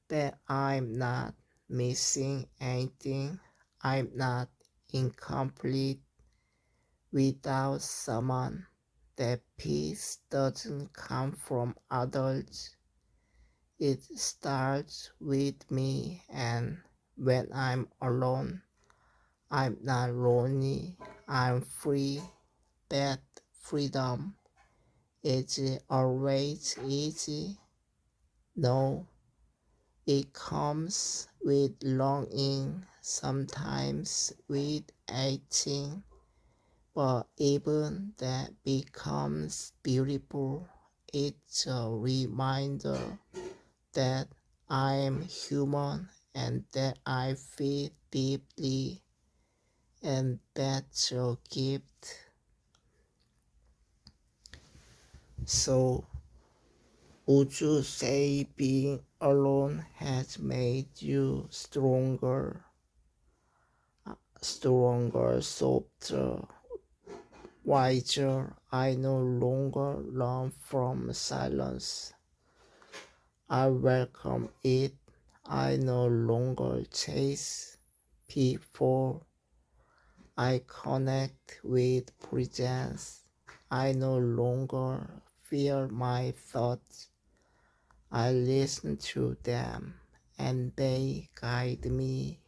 That I'm not missing anything. I'm not incomplete without someone. That peace doesn't come from others. It starts with me, and when I'm alone, I'm not lonely. I'm free. That freedom is always easy. No, it comes with longing, sometimes with aching, but even that becomes beautiful. It's a reminder that I am human and that I feel deeply, and that's a gift. So, would you say being alone has made you stronger, softer, wiser? I no longer run from silence. I welcome it. I no longer chase people. I connect with presence. I no longer fear my thoughts. I listen to them and they guide me.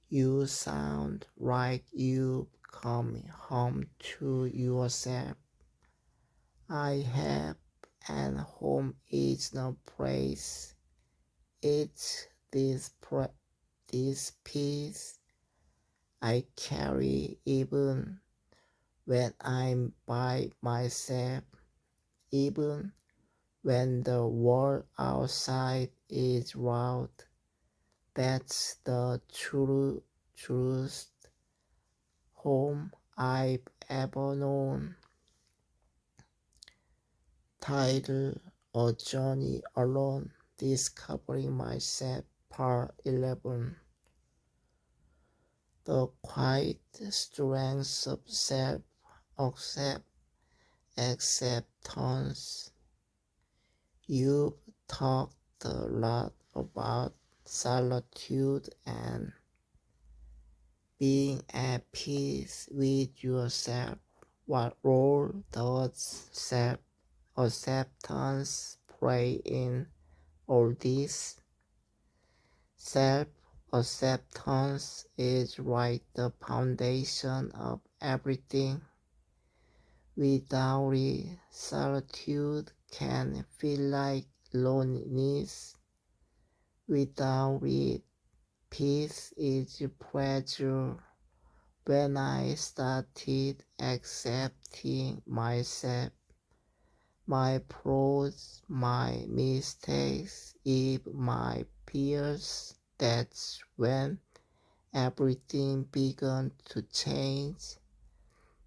You sound like you come home to yourself. I have, and home is no place. It's this peace I carry even when I'm by myself, even when the world outside is loud. That's the truest home I've ever known. Title: A Journey Alone, Discovering Myself, Part 11. The quiet strength of acceptance. You've talked a lot about solitude and being at peace with yourself. What role does self-acceptance play in all this? Self-acceptance is like the foundation of everything. Without it, solitude can feel like loneliness. Without it, peace is pleasure. When I started accepting myself, my flaws, my mistakes, even my fears, that's when everything began to change.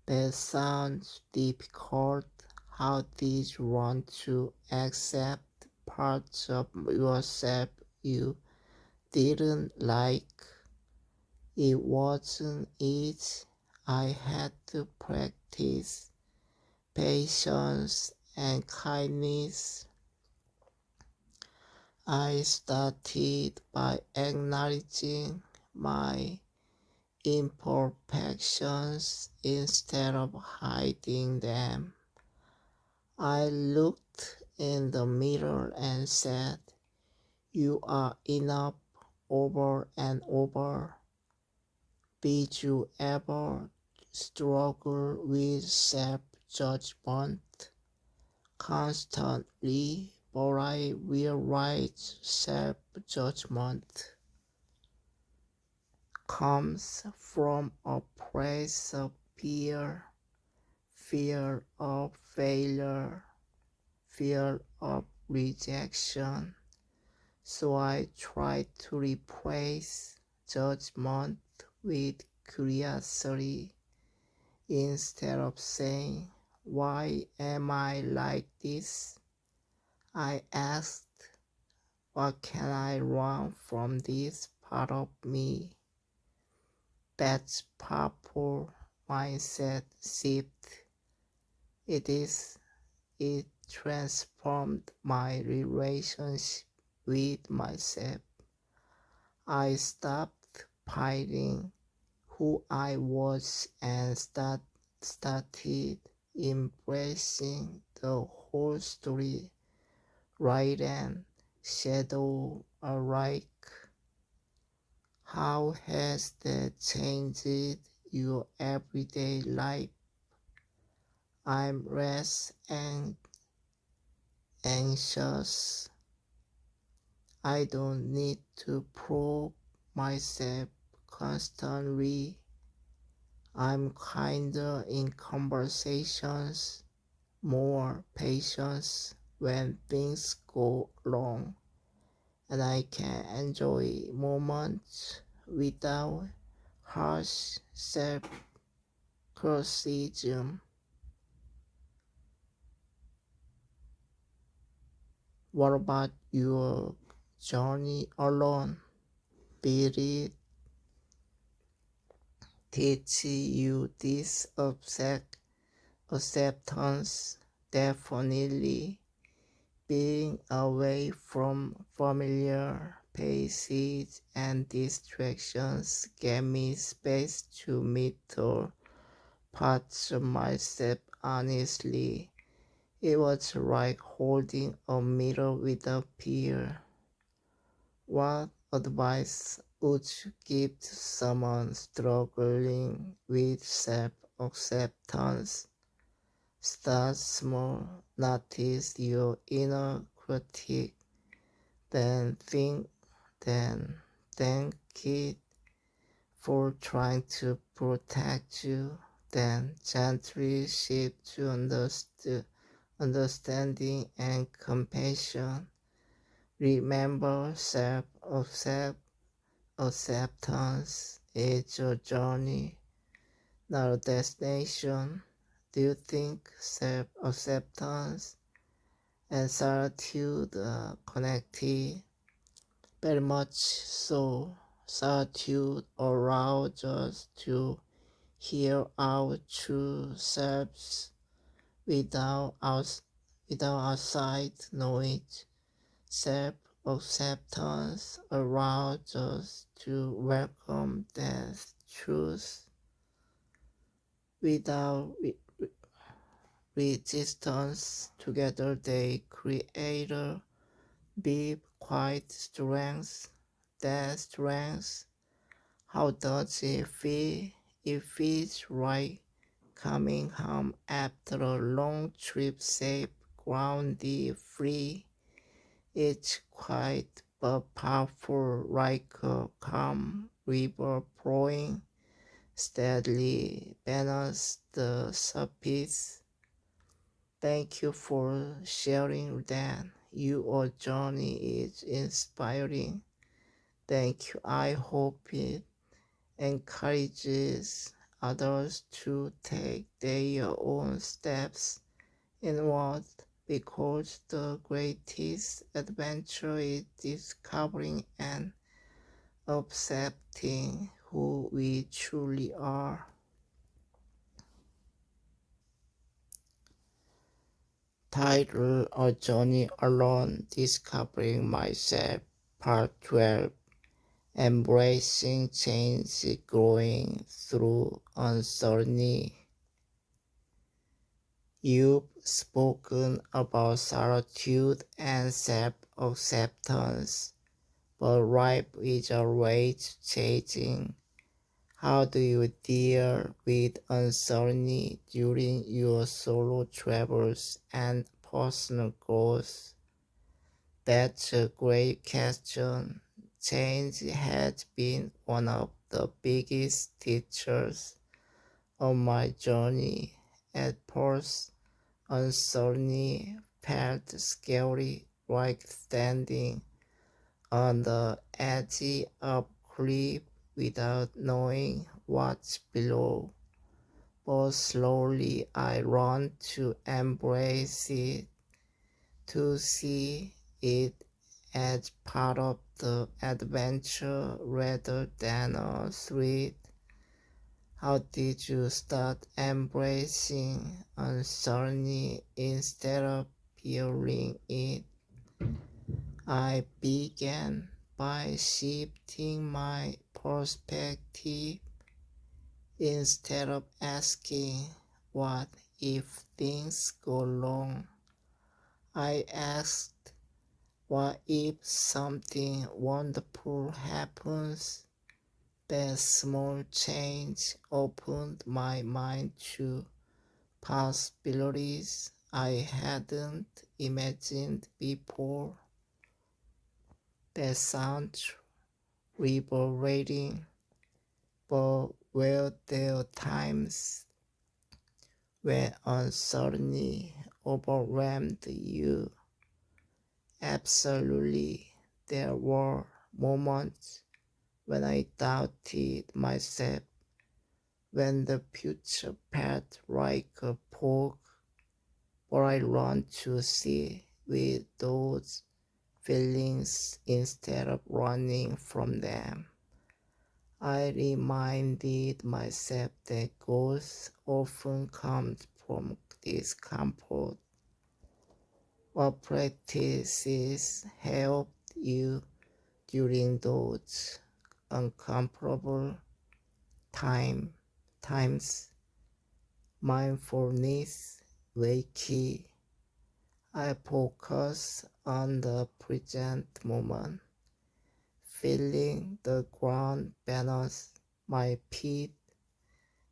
That sounds difficult. How did you want to accept parts of yourself you didn't like? It wasn't easy. I had to practice patience and kindness. I started by acknowledging my imperfections instead of hiding them. I looked in the mirror and said, "You are enough," over and over. Did you ever struggle with self-judgment constantly? But I realize self-judgment comes from a place of fear, fear of failure, fear of rejection. So I try to replace judgment with curiosity. Instead of saying, "Why am I like this?" I asked, "What can I learn from this part of me?" That's powerful mindset shift. It transformed my relationship with myself. I stopped fighting who I was and started embracing the whole story, right and shadow alike. How has that changed your everyday life? I'm less anxious. I don't need to prove myself constantly. I'm kinder in conversations, more patience when things go wrong, and I can enjoy moments without harsh self-criticism. What about your journey alone? Did it teach you this acceptance? Definitely. Being away from familiar places and distractions gave me space to meet the parts of myself honestly. It was like holding a mirror with a peer. What advice would you give to someone struggling with self acceptance? Start small, notice your inner critic, then then thank it for trying to protect you, then gently shift to understanding and compassion. Remember, acceptance is a journey, not a destination. Do you think self acceptance and solitude are connected? Very much so. Solitude allows us to hear our true selves without us without outside noise. Self acceptance allows us to welcome that truth without resistance. Together they create a deep, quiet strength. That strength, how does it feel? It feels right coming home after a long trip, safe, grounded, free. It's quiet but powerful, like a calm river flowing steadily beneath the surface. Thank you for sharing that. Your journey is inspiring. Thank you. I hope it encourages others to take their own steps inward because the greatest adventure is discovering and accepting who we truly are. Title: A Journey Alone, Discovering Myself, Part 12. embracing change, growing through uncertainty. You've spoken about solitude and self-acceptance, but life is always changing. How do you deal with uncertainty during your solo travels and personal growth? That's a great question. Change has been one of the biggest teachers on my journey. At first, uncertainty felt scary, like standing on the edge of a cliff without knowing what's below. But slowly I learned to embrace it, to see it as part of the adventure rather than a threat. How did you start embracing uncertainty instead of fearing it? I began by shifting my perspective. Instead of asking, what if things go wrong? I asked, what if something wonderful happens? That small change opened my mind to possibilities I hadn't imagined before. That sounds liberating, but were there times when uncertainty overwhelmed you? Absolutely, there were moments when I doubted myself, when the future felt like a fog, but I learned to see with those feelings instead of running from them. I reminded myself that growth often comes from discomfort. What practices helped you during those uncomfortable times? Mindfulness, Reiki. I focus on the present moment, feeling the ground beneath my feet,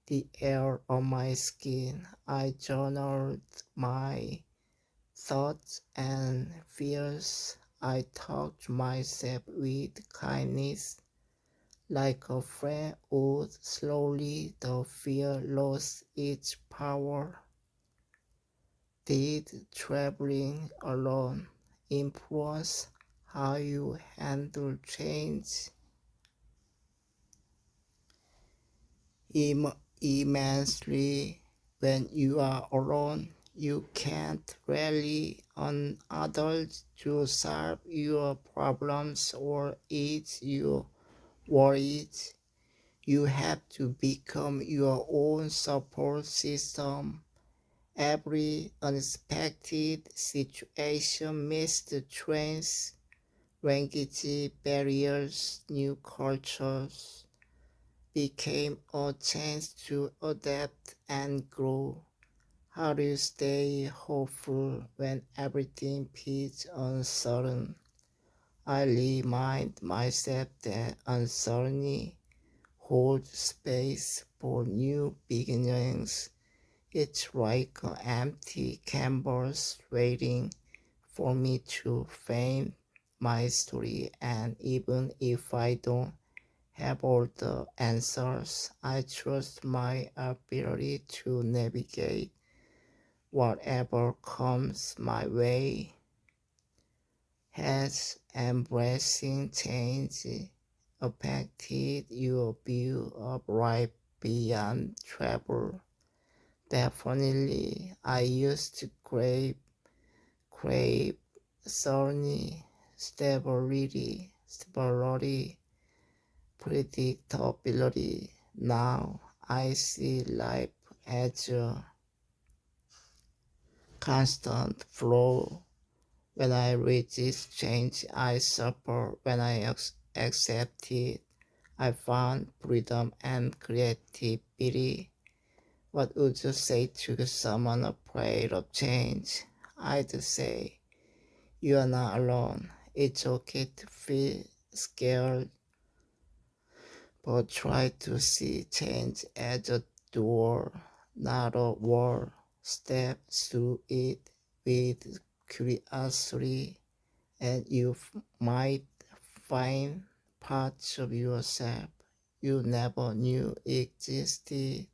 the air on my skin. I journaled my thoughts and fears. I talked to myself with kindness, like a friend would. Slowly the fear lost its power. Did traveling alone influence how you handle change? Immensely. When you are alone, you can't rely on others to solve your problems or ease your worries. You have to become your own support system. Every unexpected situation, missed trains, language barriers, new cultures, became a chance to adapt and grow. How do you stay hopeful when everything feels uncertain? I remind myself that uncertainty holds space for new beginnings. It's like an empty canvas waiting for me to frame my story, and even if I don't have all the answers, I trust my ability to navigate whatever comes my way. Has embracing change affected your view of life beyond travel? Definitely, I used to crave certainty, stability, predictability. Now I see life as a constant flow. When I resist change, I suffer. When I accept it. I found freedom and creativity. What would you say to someone afraid of change? I'd say, you are not alone. It's okay to feel scared, but try to see change as a door, not a wall. Step through it with curiosity, and you might find parts of yourself you never knew existed.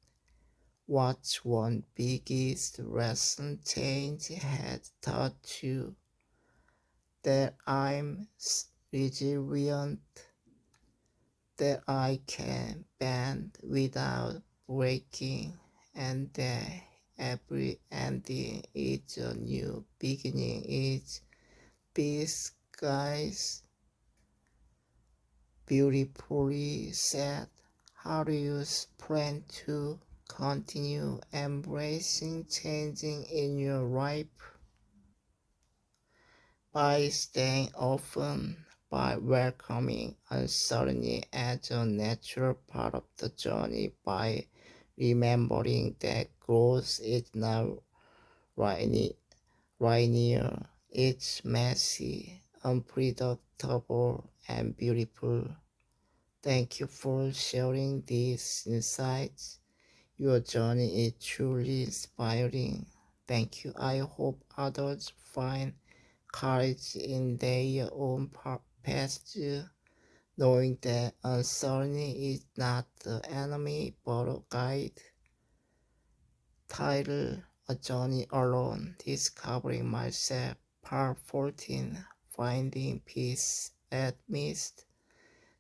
What's one biggest lesson change had taught you? That I'm resilient, that I can bend without breaking, and that every ending is a new beginning. It's peace, guys. Beautifully said. How do you plan to continue embracing changing in your life? By staying open, by welcoming uncertainty as a natural part of the journey, by remembering that growth is not linear, it's messy, unpredictable, and beautiful. Thank you for sharing these insights. Your journey is truly inspiring. Thank you. I hope others find courage in their own path, knowing that uncertainty is not the enemy but a guide. Title: A Journey Alone, Discovering Myself, Part 14, Finding Peace Amidst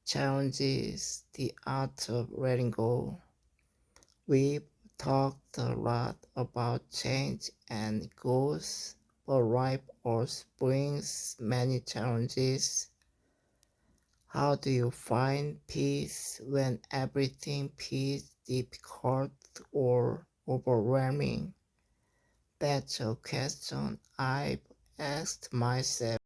Challenges, The Art of Letting Go. We've talked a lot about change and goals, but life also brings many challenges. How do you find peace when everything feels difficult or overwhelming? That's a question I've asked myself